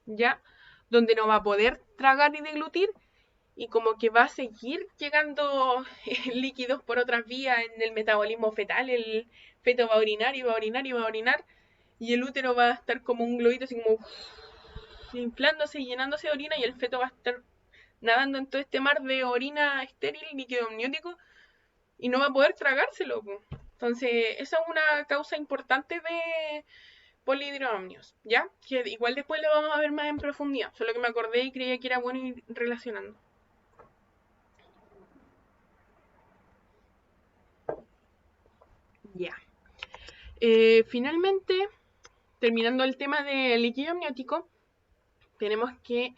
¿ya? Donde no va a poder tragar y deglutir y como que va a seguir llegando líquidos por otras vías en el metabolismo fetal. El feto va a orinar y va a orinar y va a orinar y el útero va a estar como un globito así como inflándose y llenándose de orina y el feto va a estar nadando en todo este mar de orina estéril, líquido amniótico, y no va a poder tragárselo. Entonces, esa es una causa importante de polidromios, ¿ya? Que igual después lo vamos a ver más en profundidad, solo que me acordé y creía que era bueno ir relacionando. Ya. Finalmente, terminando el tema del líquido amniótico, tenemos que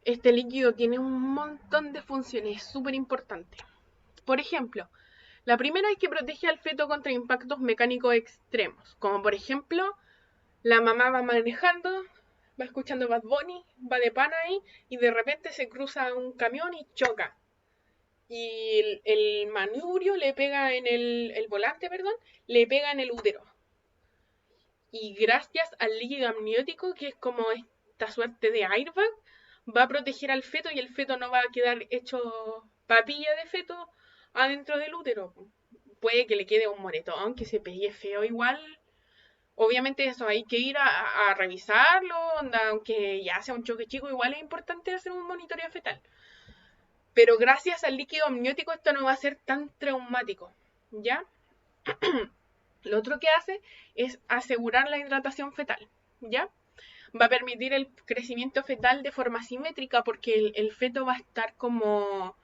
este líquido tiene un montón de funciones súper importantes. Por ejemplo, la primera es que protege al feto contra impactos mecánicos extremos, como por ejemplo, la mamá va manejando, va escuchando Bad Bunny, va de pana ahí, y de repente se cruza un camión y choca. Y el manubrio le pega en el volante, perdón, le pega en el útero. Y gracias al líquido amniótico, que es como esta suerte de airbag, va a proteger al feto y el feto no va a quedar hecho papilla de feto adentro del útero. Puede que le quede un moretón, que se pegue feo igual. Obviamente eso hay que ir a revisarlo, aunque ya sea un choque chico, igual es importante hacer un monitoreo fetal. Pero gracias al líquido amniótico esto no va a ser tan traumático, ¿ya? Lo otro que hace es asegurar la hidratación fetal, ¿ya? Va a permitir el crecimiento fetal de forma simétrica porque el feto va a estar como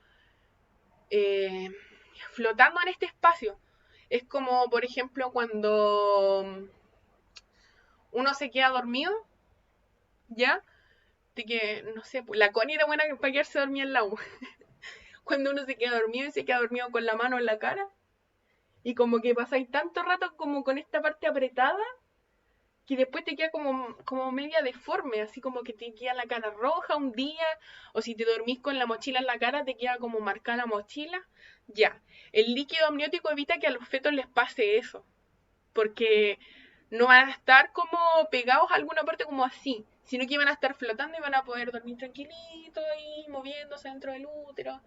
flotando en este espacio. Es como, por ejemplo, cuando uno se queda dormido, ¿ya? De que, no sé, pues la Connie era buena para quedarse dormida en la U. Cuando uno se queda dormido y se queda dormido con la mano en la cara, y como que pasáis tanto rato como con esta parte apretada, que después te queda como media deforme, así como que te queda la cara roja un día, o si te dormís con la mochila en la cara, te queda como marcada la mochila. Ya, el líquido amniótico evita que a los fetos les pase eso, porque no van a estar como pegados a alguna parte como así, sino que van a estar flotando y van a poder dormir tranquilitos y moviéndose dentro del útero,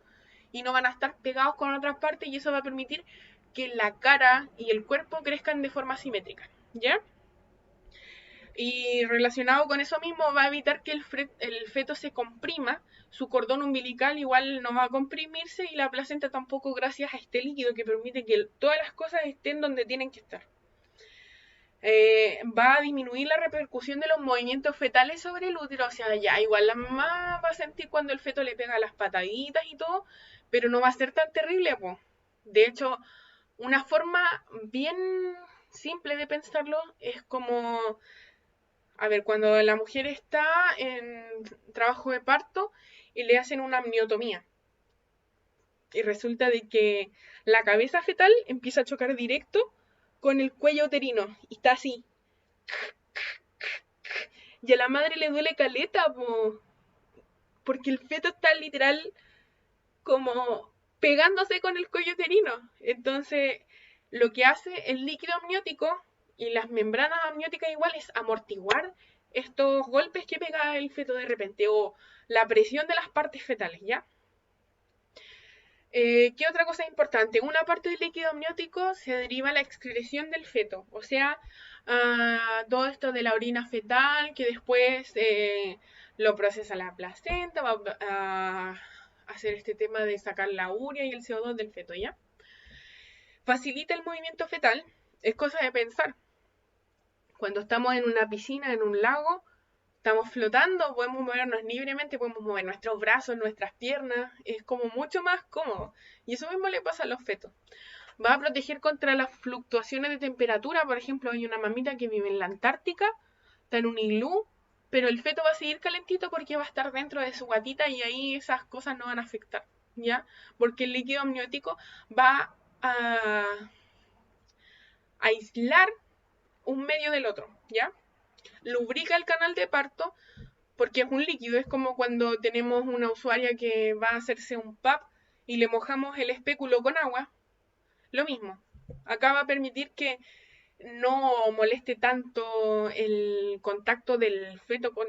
y no van a estar pegados con otras partes, y eso va a permitir que la cara y el cuerpo crezcan de forma simétrica, ¿ya? Y relacionado con eso mismo va a evitar que el feto se comprima, su cordón umbilical igual no va a comprimirse y la placenta tampoco, gracias a este líquido que permite que todas las cosas estén donde tienen que estar. Va a disminuir la repercusión de los movimientos fetales sobre el útero, o sea, ya igual la mamá va a sentir cuando el feto le pega las pataditas y todo, pero no va a ser tan terrible, po. De hecho, una forma bien simple de pensarlo es como, a ver, cuando la mujer está en trabajo de parto y le hacen una amniotomía. Y resulta de que la cabeza fetal empieza a chocar directo con el cuello uterino. Y está así. Y a la madre le duele caleta, po, porque el feto está literal como pegándose con el cuello uterino. Entonces, lo que hace el líquido amniótico y las membranas amnióticas igual es amortiguar estos golpes que pega el feto de repente o la presión de las partes fetales, ¿ya? ¿Qué otra cosa importante? Una parte del líquido amniótico se deriva a la excreción del feto, o sea, todo esto de la orina fetal que después lo procesa la placenta, va a hacer este tema de sacar la urea y el CO2 del feto, ¿ya? Facilita el movimiento fetal, es cosa de pensar. Cuando estamos en una piscina, en un lago, estamos flotando, podemos movernos libremente, podemos mover nuestros brazos, nuestras piernas, es como mucho más cómodo. Y eso mismo le pasa a los fetos. Va a proteger contra las fluctuaciones de temperatura, por ejemplo, hay una mamita que vive en la Antártica, está en un iglú, pero el feto va a seguir calentito porque va a estar dentro de su gatita y ahí esas cosas no van a afectar, ¿ya? Porque el líquido amniótico va a aislar un medio del otro, ¿ya? Lubrica el canal de parto porque es un líquido, es como cuando tenemos una usuaria que va a hacerse un PAP y le mojamos el espéculo con agua, lo mismo. Acá va a permitir que no moleste tanto el contacto del feto con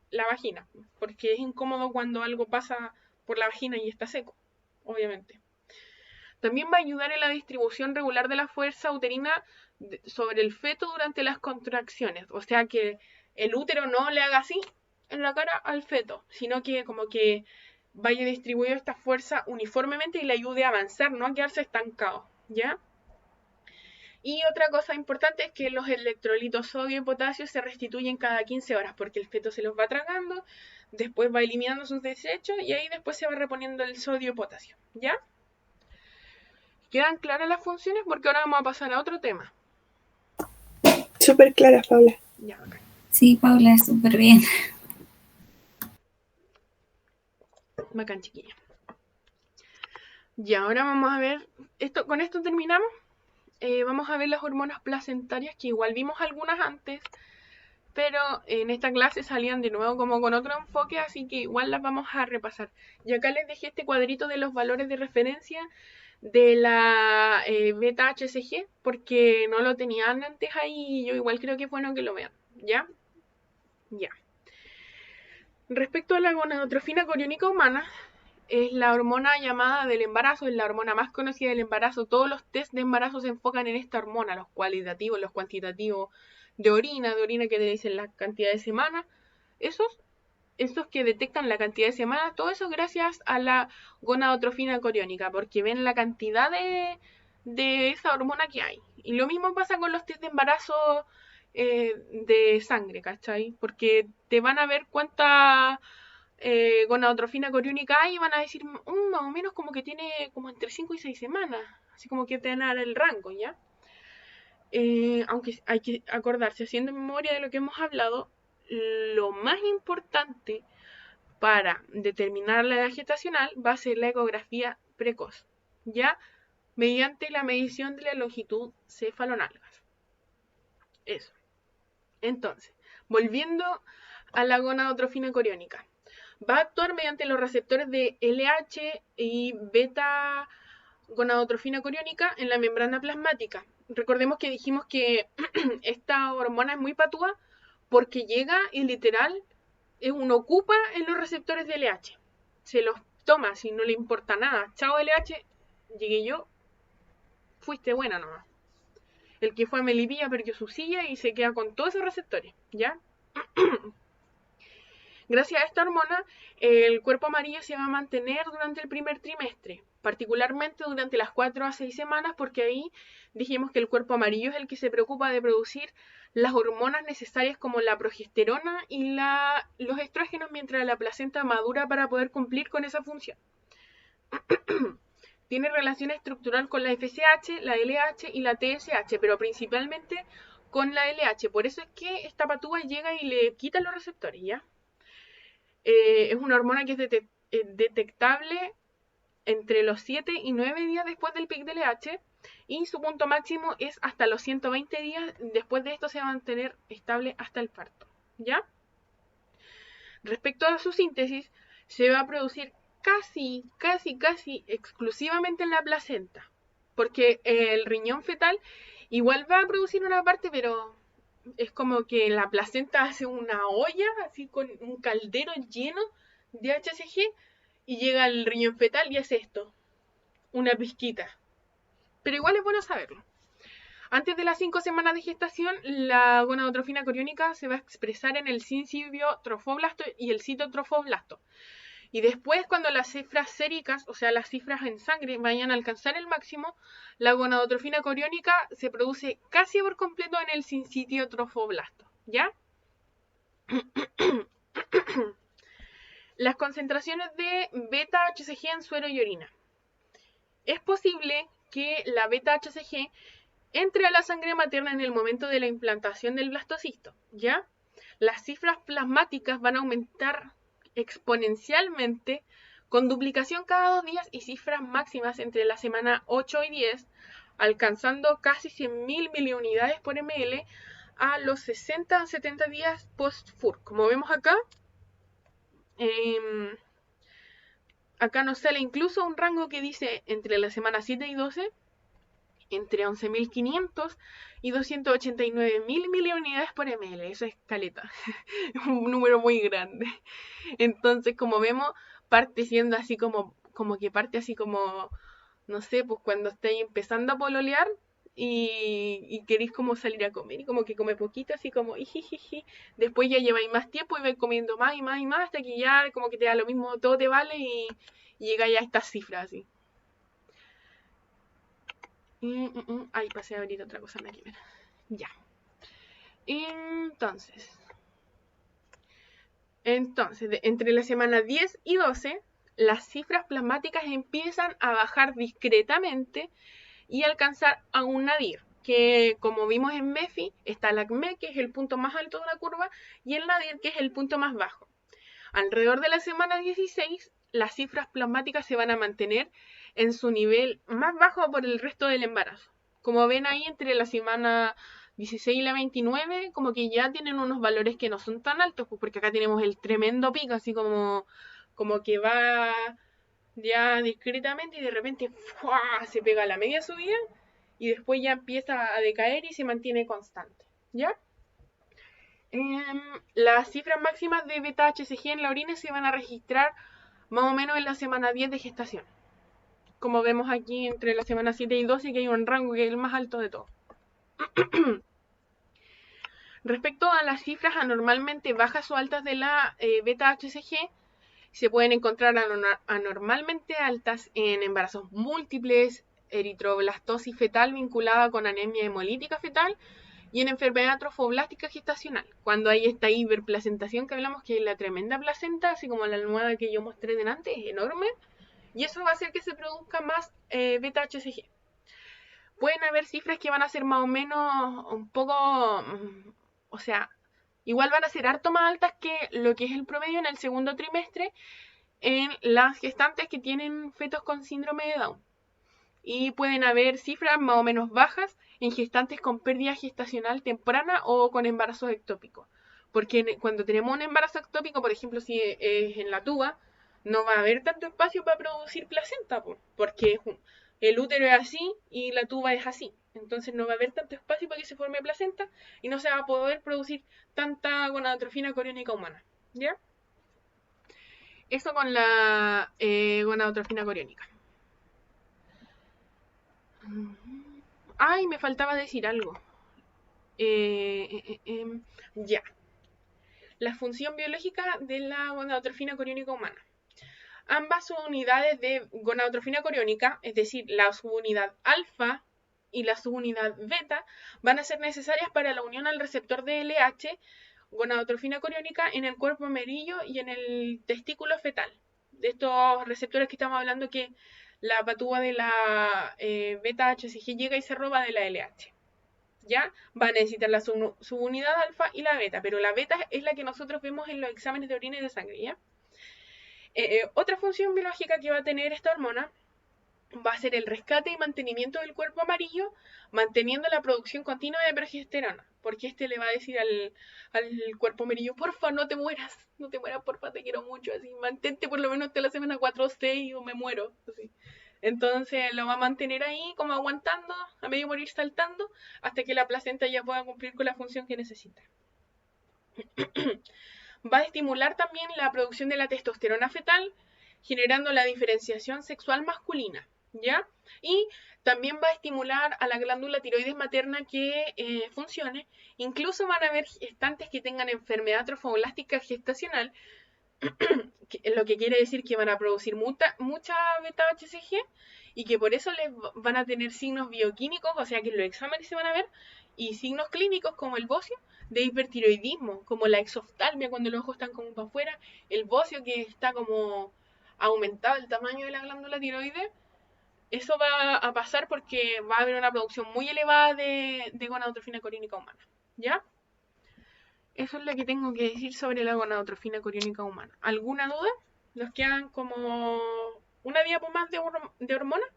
la vagina, porque es incómodo cuando algo pasa por la vagina y está seco, obviamente. También va a ayudar en la distribución regular de la fuerza uterina sobre el feto durante las contracciones, o sea que el útero no le haga así en la cara al feto, sino que como que vaya distribuyendo esta fuerza uniformemente y le ayude a avanzar, no a quedarse estancado, ¿ya? Y otra cosa importante es que los electrolitos sodio y potasio se restituyen cada 15 horas porque el feto se los va tragando, después va eliminando sus desechos y ahí después se va reponiendo el sodio y potasio, ¿ya? ¿Quedan claras las funciones? Porque ahora vamos a pasar a otro tema. Súper clara, Paula. Ya, bacán. Sí, Paula, súper bien. Bacán, chiquilla. Y ahora vamos a ver, con esto terminamos. Vamos a ver las hormonas placentarias, que igual vimos algunas antes, pero en esta clase salían de nuevo como con otro enfoque, así que igual las vamos a repasar. Y acá les dejé este cuadrito de los valores de referencia de la beta HCG, porque no lo tenían antes ahí y yo igual creo que es bueno que lo vean, ¿ya? Ya. Respecto a la gonadotrofina coriónica humana, es la hormona llamada del embarazo, es la hormona más conocida del embarazo. Todos los test de embarazo se enfocan en esta hormona, los cualitativos, los cuantitativos de orina que te dicen la cantidad de semanas. Esos que detectan la cantidad de semanas, todo eso gracias a la gonadotrofina coriónica, porque ven la cantidad de esa hormona que hay. Y lo mismo pasa con los test de embarazo de sangre, ¿cachai? Porque te van a ver cuánta gonadotrofina coriónica hay y van a decir más o menos como que tiene como entre 5 y 6 semanas, así como que te van a dar el rango, ¿ya? Aunque hay que acordarse, haciendo memoria de lo que hemos hablado, lo más importante para determinar la edad gestacional va a ser la ecografía precoz, ya mediante la medición de la longitud cefalonalgas. Eso. Entonces, volviendo a la gonadotrofina coriónica, va a actuar mediante los receptores de LH y beta gonadotrofina coriónica en la membrana plasmática. Recordemos que dijimos que esta hormona es muy patúa porque llega y literal uno ocupa en los receptores de LH. Se los toma si no le importa nada. Chao LH, llegué yo, fuiste buena nomás. El que fue a Melipilla perdió su silla y se queda con todos esos receptores, ¿ya? Gracias a esta hormona, el cuerpo amarillo se va a mantener durante el primer trimestre, particularmente durante las 4 a 6 semanas, porque ahí dijimos que el cuerpo amarillo es el que se preocupa de producir las hormonas necesarias como la progesterona y los estrógenos mientras la placenta madura para poder cumplir con esa función. Tiene relación estructural con la FSH, la LH y la TSH, pero principalmente con la LH. Por eso es que esta patúa llega y le quita los receptores, ¿ya? Es una hormona que es detectable entre los 7 y 9 días después del pic del LH y su punto máximo es hasta los 120 días. Después de esto se va a mantener estable hasta el parto, ¿ya? Respecto a su síntesis, se va a producir casi exclusivamente en la placenta, porque el riñón fetal igual va a producir una parte, pero es como que la placenta hace una olla, así con un caldero lleno de HCG, y llega el riñón fetal y hace esto, una pizquita. Pero igual es bueno saberlo. Antes de las 5 semanas de gestación, la gonadotrofina coriónica se va a expresar en el sincivio trofoblasto y el citotrofoblasto. Y después, cuando las cifras séricas, o sea, las cifras en sangre, vayan a alcanzar el máximo, la gonadotrofina coriónica se produce casi por completo en el sincitio trofoblasto, ¿ya? Las concentraciones de beta-HCG en suero y orina. Es posible que la beta-HCG entre a la sangre materna en el momento de la implantación del blastocisto, ¿ya? Las cifras plasmáticas van a aumentar exponencialmente con duplicación cada 2 días y cifras máximas entre la semana 8 y 10, alcanzando casi 100.000 miliunidades por ml a los 60 a 70 días post-FUR. Como vemos acá, acá nos sale incluso un rango que dice entre la semana 7 y 12, entre 11.500 y 289.000 miliunidades por ml. Eso es caleta. Un número muy grande. Entonces, como vemos, parte siendo así como que parte así como, no sé, pues cuando estáis empezando a pololear y queréis como salir a comer y como que come poquito, así como ijijiji. Después ya lleváis más tiempo y vais comiendo más y más y más hasta que ya como que te da lo mismo, todo te vale y llegáis a estas cifras así. Ay, pasé a abrir otra cosa aquí. Ya. Entonces, entre la semana 10 y 12, las cifras plasmáticas empiezan a bajar discretamente y alcanzar a un nadir, que como vimos en MEFI, está el ACME, que es el punto más alto de la curva, y el nadir, que es el punto más bajo. Alrededor de la semana 16, las cifras plasmáticas se van a mantener en su nivel más bajo por el resto del embarazo. Como ven ahí, entre la semana 16 y la 29, como que ya tienen unos valores que no son tan altos, pues porque acá tenemos el tremendo pico, así como que va ya discretamente y de repente ¡fua! Se pega la media subida y después ya empieza a decaer y se mantiene constante, ¿ya? Las cifras máximas de beta-HCG en la orina se van a registrar más o menos en la semana 10 de gestación. Como vemos aquí entre la semana 7 y 12, que hay un rango que es el más alto de todo. Respecto a las cifras anormalmente bajas o altas de la beta-HCG, se pueden encontrar anormalmente altas en embarazos múltiples, eritroblastosis fetal vinculada con anemia hemolítica fetal y en enfermedad trofoblástica gestacional, cuando hay esta hiperplacentación que hablamos, que es la tremenda placenta, así como la almohada que yo mostré delante, es enorme, y eso va a hacer que se produzca más beta-HCG. Pueden haber cifras que van a ser más o menos un poco, o sea, igual van a ser harto más altas que lo que es el promedio en el segundo trimestre en las gestantes que tienen fetos con síndrome de Down. Y pueden haber cifras más o menos bajas en gestantes con pérdida gestacional temprana o con embarazo ectópico. Porque cuando tenemos un embarazo ectópico, por ejemplo, si es en la tuba, no va a haber tanto espacio para producir placenta, porque el útero es así y la tuba es así. Entonces no va a haber tanto espacio para que se forme placenta y no se va a poder producir tanta gonadotrofina coriónica humana. ¿Ya? Eso con la gonadotrofina coriónica. Ay, me faltaba decir algo. Ya. La función biológica de la gonadotrofina coriónica humana. Ambas subunidades de gonadotrofina coriónica, es decir, la subunidad alfa y la subunidad beta, van a ser necesarias para la unión al receptor de LH, gonadotrofina coriónica, en el cuerpo amarillo y en el testículo fetal. De estos receptores que estamos hablando, que la patúa de la beta-HCG llega y se roba de la LH. ¿Ya? Va a necesitar la subunidad alfa y la beta, pero la beta es la que nosotros vemos en los exámenes de orina y de sangre, ¿ya? Otra función biológica que va a tener esta hormona va a ser el rescate y mantenimiento del cuerpo amarillo, manteniendo la producción continua de progesterona, porque este le va a decir al cuerpo amarillo: porfa, no te mueras, porfa, te quiero mucho, así, mantente por lo menos hasta la semana 4 o 6 o me muero, así. Entonces lo va a mantener ahí como aguantando, a medio morir saltando, hasta que la placenta ya pueda cumplir con la función que necesita. Va a estimular también la producción de la testosterona fetal, generando la diferenciación sexual masculina, ¿ya? Y también va a estimular a la glándula tiroides materna que funcione. Incluso van a haber gestantes que tengan enfermedad trofoblástica gestacional, lo que quiere decir que van a producir mucha beta-HCG y que por eso les van a tener signos bioquímicos, o sea que en los exámenes se van a ver, y signos clínicos como el bocio de hipertiroidismo, como la exoftalmia cuando los ojos están como para afuera, el bocio que está como aumentado el tamaño de la glándula tiroides. Eso va a pasar porque va a haber una producción muy elevada de gonadotrofina coriónica humana, ¿ya? Eso es lo que tengo que decir sobre la gonadotrofina coriónica humana. ¿Alguna duda? Nos quedan como una diapo más de hormonas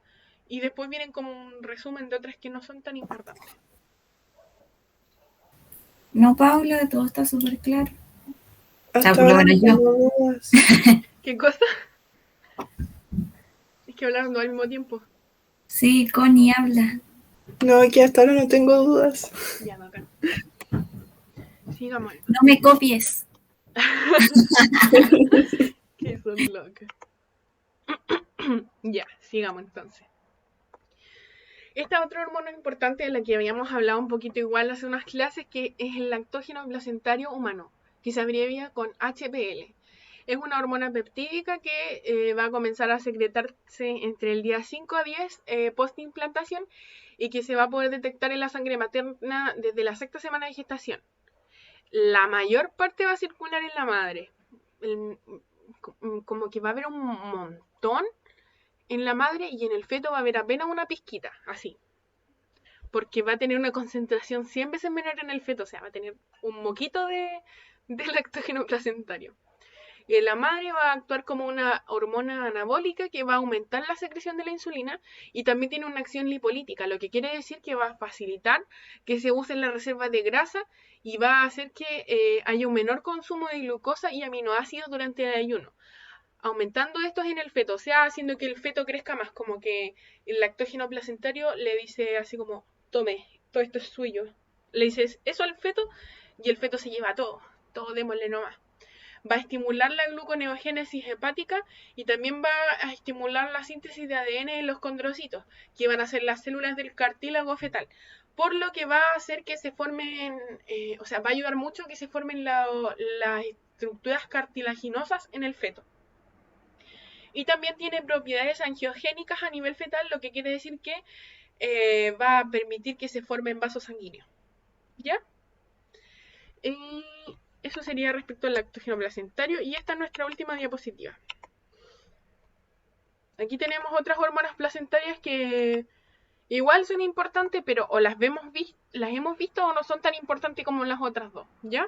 y después vienen como un resumen de otras que no son tan importantes. No, Paula, todo está súper claro. Hasta por lo ahora no menos yo. tengo dudas. ¿Qué cosa? Es que hablaron al mismo tiempo. Sí, Connie habla. No, aquí hasta ahora no tengo dudas. Ya, no, acá. Sigamos. No me copies. Que son locas. Ya, sigamos entonces. Esta otra hormona importante de la que habíamos hablado un poquito igual hace unas clases, que es el lactógeno placentario humano, que se abrevia con HPL. Es una hormona peptídica que va a comenzar a secretarse entre el día 5 a 10 post-implantación y que se va a poder detectar en la sangre materna desde la sexta semana de gestación. La mayor parte va a circular en la madre. Como que va a haber un montón en la madre y en el feto va a haber apenas una pizquita, así. Porque va a tener una concentración 100 veces menor en el feto, o sea, va a tener un moquito de lactógeno placentario. Y la madre va a actuar como una hormona anabólica que va a aumentar la secreción de la insulina y también tiene una acción lipolítica, lo que quiere decir que va a facilitar que se usen las reservas de grasa y va a hacer que haya un menor consumo de glucosa y aminoácidos durante el ayuno, aumentando estos en el feto, o sea, haciendo que el feto crezca más, como que el lactógeno placentario le dice así como: tome, todo esto es suyo. Le dices eso al feto y el feto se lleva todo démosle nomás. va a estimular la gluconeogénesis hepática y también va a estimular la síntesis de ADN en los condrocitos, que van a ser las células del cartílago fetal. Por lo que va a hacer que se formen, o sea, va a ayudar mucho a que se formen las estructuras cartilaginosas en el feto. Y también tiene propiedades angiogénicas a nivel fetal, lo que quiere decir que va a permitir que se formen vasos sanguíneos. ¿Ya? Y eso sería respecto al lactógeno placentario. Y esta es nuestra última diapositiva. Aquí tenemos otras hormonas placentarias que igual son importantes, pero o las hemos visto o no son tan importantes como las otras dos. ¿Ya?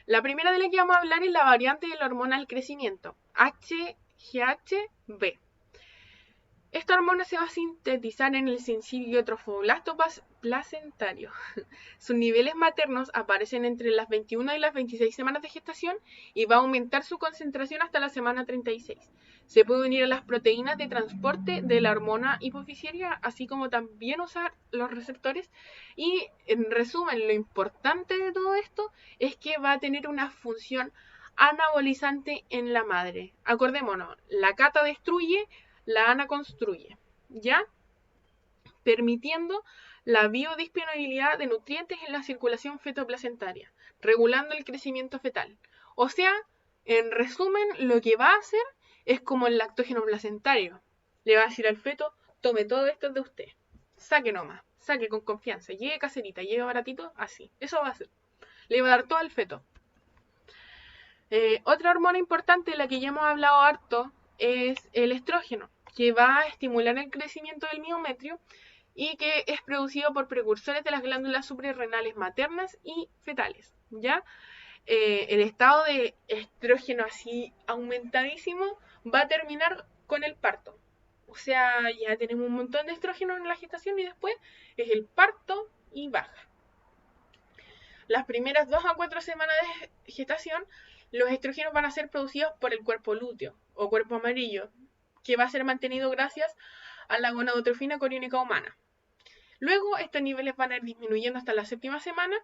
La primera de la que vamos a hablar es la variante de la hormona del crecimiento, HGH-B. Esta hormona se va a sintetizar en el sencillo trofoblasto placentario. Sus niveles maternos aparecen entre las 21 y las 26 semanas de gestación y va a aumentar su concentración hasta la semana 36. Se puede unir a las proteínas de transporte de la hormona hipofisiaria, así como también usar los receptores. Y en resumen, lo importante de todo esto es que va a tener una función anabolizante en la madre. Acordémonos, la cata destruye, la ana construye, ¿ya? Permitiendo la biodisponibilidad de nutrientes en la circulación fetoplacentaria, regulando el crecimiento fetal. O sea, en resumen, lo que va a hacer es como el lactógeno placentario. Le va a decir al feto, tome todo esto de usted. Saque nomás, saque con confianza, lleve caserita, lleve baratito, así. Eso va a hacer. Le va a dar todo al feto. Otra hormona importante de la que ya hemos hablado harto es el estrógeno, que va a estimular el crecimiento del miometrio y que es producido por precursores de las glándulas suprarrenales maternas y fetales, ¿ya? El estado de estrógeno así aumentadísimo va a terminar con el parto. O sea, ya tenemos un montón de estrógeno en la gestación y después es el parto y baja. Las primeras 2 a 4 semanas de gestación, los estrógenos van a ser producidos por el cuerpo lúteo o cuerpo amarillo, que va a ser mantenido gracias a la gonadotrofina coriónica humana. Luego, estos niveles van a ir disminuyendo hasta la 7ª semana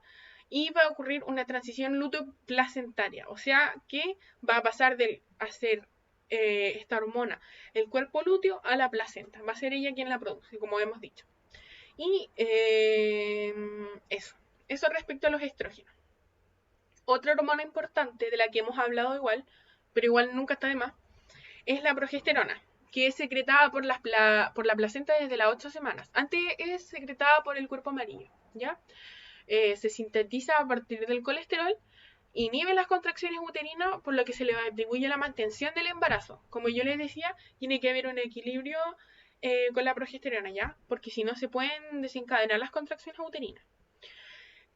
y va a ocurrir una transición luteoplacentaria, o sea que va a pasar de hacer esta hormona el cuerpo lúteo a la placenta. Va a ser ella quien la produce, como hemos dicho. Y eso respecto a los estrógenos. Otra hormona importante de la que hemos hablado igual, pero igual nunca está de más, es la progesterona, que es secretada por la placenta desde las 8 semanas. Antes es secretada por el cuerpo amarillo, ¿ya? Se sintetiza a partir del colesterol, inhibe las contracciones uterinas, por lo que se le atribuye la mantención del embarazo. Como yo les decía, tiene que haber un equilibrio con la progesterona, ¿ya? Porque si no se pueden desencadenar las contracciones uterinas.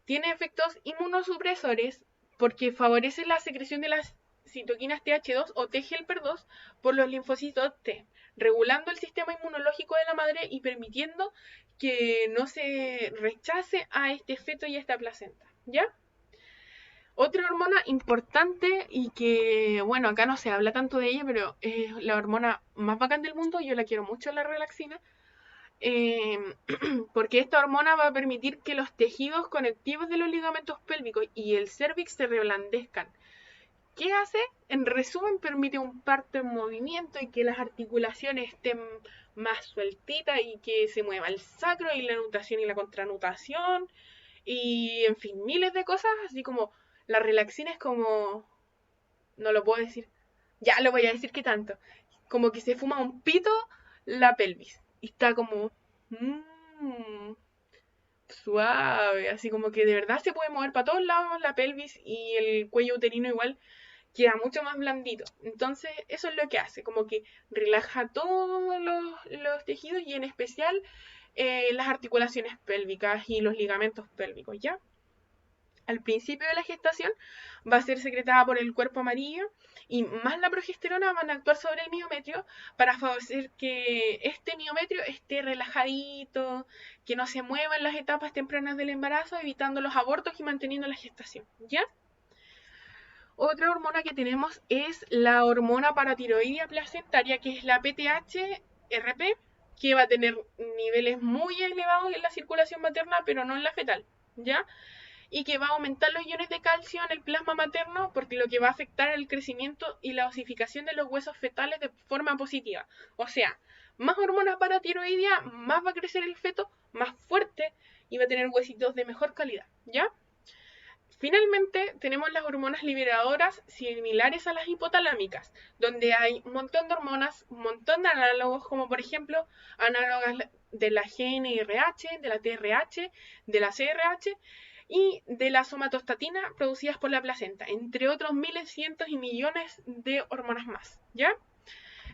Tiene efectos inmunosupresores porque favorece la secreción de las citoquinas TH2 o T-helper2 por los linfocitos T, regulando el sistema inmunológico de la madre y permitiendo que no se rechace a este feto y a esta placenta, ¿ya? Otra hormona importante y que, bueno, acá no se habla tanto de ella, pero es la hormona más bacán del mundo, yo la quiero mucho, la relaxina, porque esta hormona va a permitir que los tejidos conectivos de los ligamentos pélvicos y el cérvix se reblandezcan. ¿Qué hace? En resumen, permite un parto en movimiento y que las articulaciones estén más sueltitas y que se mueva el sacro y la nutación y la contranutación y, en fin, miles de cosas, así como la relaxina es como... no lo puedo decir, ya lo voy a decir que tanto, como que se fuma un pito la pelvis y está como suave, así como que de verdad se puede mover para todos lados la pelvis y el cuello uterino igual queda mucho más blandito. Entonces eso es lo que hace, como que relaja todos los tejidos y en especial las articulaciones pélvicas y los ligamentos pélvicos, ¿ya? Al principio de la gestación va a ser secretada por el cuerpo amarillo y más la progesterona van a actuar sobre el miometrio para favorecer que este miometrio esté relajadito, que no se mueva en las etapas tempranas del embarazo, evitando los abortos y manteniendo la gestación, ¿ya? Otra hormona que tenemos es la hormona paratiroidea placentaria, que es la PTH-RP, que va a tener niveles muy elevados en la circulación materna, pero no en la fetal, ¿ya? y que va a aumentar los iones de calcio en el plasma materno, porque lo que va a afectar el crecimiento y la osificación de los huesos fetales de forma positiva. O sea, más hormonas paratiroidea, más va a crecer el feto, más fuerte y va a tener huesitos de mejor calidad, ¿ya? Finalmente, tenemos las hormonas liberadoras similares a las hipotalámicas, donde hay un montón de hormonas, un montón de análogos, como por ejemplo, análogas de la GNRH, de la TRH, de la CRH y de la somatostatina producidas por la placenta, entre otros miles, cientos y millones de hormonas más, ¿ya?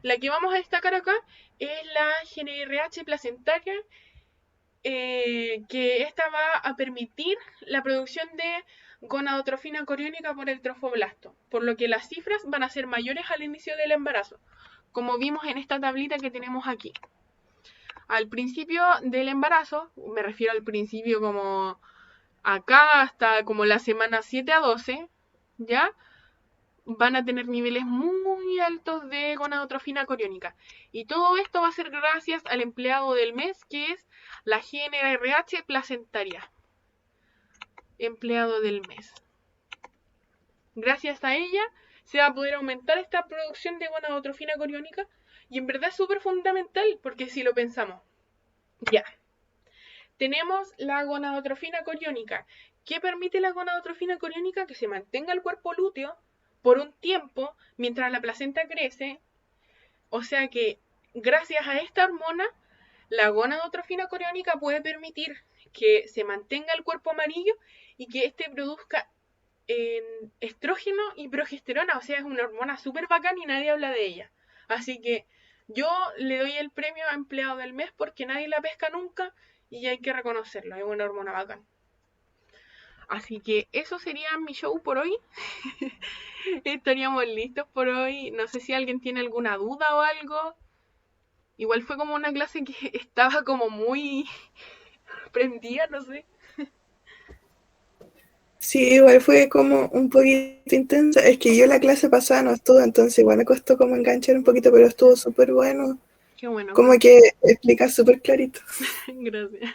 La que vamos a destacar acá es la GNRH placentaria, que esta va a permitir la producción de gonadotrofina coriónica por el trofoblasto, por lo que las cifras van a ser mayores al inicio del embarazo, como vimos en esta tablita que tenemos aquí. Al principio del embarazo, me refiero al principio como acá hasta como la semana 7 a 12, ¿ya? Van a tener niveles muy altos de gonadotrofina coriónica. Y todo esto va a ser gracias al empleado del mes, que es la GNRH placentaria. Empleado del mes. Gracias a ella se va a poder aumentar esta producción de gonadotrofina coriónica, y en verdad es súper fundamental, porque si lo pensamos, ya, tenemos la gonadotrofina coriónica. ¿Qué permite la gonadotrofina coriónica? Que se mantenga el cuerpo lúteo por un tiempo mientras la placenta crece. O sea que gracias a esta hormona, la gonadotrofina coriónica puede permitir que se mantenga el cuerpo amarillo y que éste produzca estrógeno y progesterona. O sea, es una hormona súper bacán y nadie habla de ella. Así que yo le doy el premio a empleado del mes porque nadie la pesca nunca y hay que reconocerlo. Es una hormona bacán. Así que eso sería mi show por hoy. Estaríamos listos por hoy. No sé si alguien tiene alguna duda o algo. Igual fue como una clase que estaba como muy prendida, no sé. Sí, igual fue como un poquito intensa. Es que yo la clase pasada no estuve, entonces igual me costó como enganchar un poquito, pero estuvo súper bueno. Qué bueno. Como que explica súper clarito. Gracias.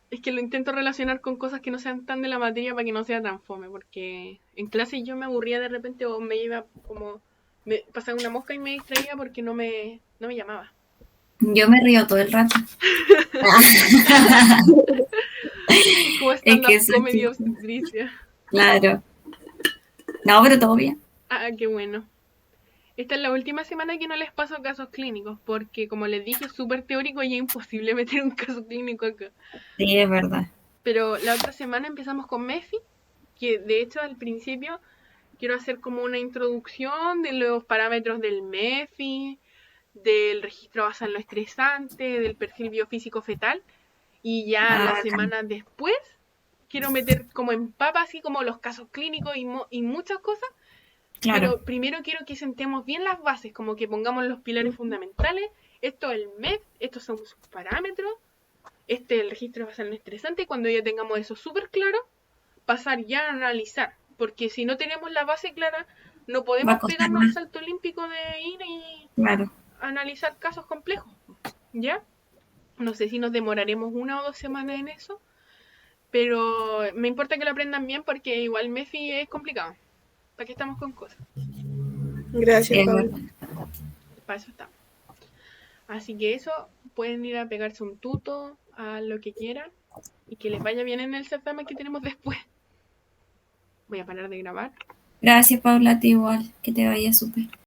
Es que lo intento relacionar con cosas que no sean tan de la materia para que no sea tan fome, porque en clase yo me aburría de repente o me iba como... Me pasaba una mosca y me distraía porque no me llamaba. Yo me río todo el rato. Como Es stand-up que soy comedy chistosa. obstetricia. Claro. No, pero todo bien. Ah, qué bueno. Esta es la última semana que no les paso casos clínicos, porque como les dije, es súper teórico y es imposible meter un caso clínico acá. Sí, es verdad. Pero la otra semana empezamos con MEFI, que de hecho al principio quiero hacer como una introducción de los parámetros del MEFI, del registro basal no estresante, del perfil biofísico fetal, y ya las Bacán. semanas después quiero meter como en papa así como los casos clínicos y muchas cosas. Claro. Pero primero quiero que sentemos bien las bases, como que pongamos los pilares fundamentales. Esto es el MEF, estos son sus parámetros, este es el registro basal no estresante, y cuando ya tengamos eso súper claro, pasar ya a analizar. Porque si no tenemos la base clara, no Va a podemos costar pegarnos el más. salto olímpico de ir y Claro. analizar casos complejos. ¿Ya? No sé si nos demoraremos 1 o 2 semanas en eso, pero me importa que lo aprendan bien porque igual MEFI es complicado. ¿Para qué estamos con cosas? Gracias, Es Paula. verdad. Para eso estamos. Así que eso, pueden ir a pegarse un tuto, a lo que quieran, y que les vaya bien en el certamen que tenemos después. Voy a parar de grabar. Gracias, Paula, a ti igual. Que te vaya súper.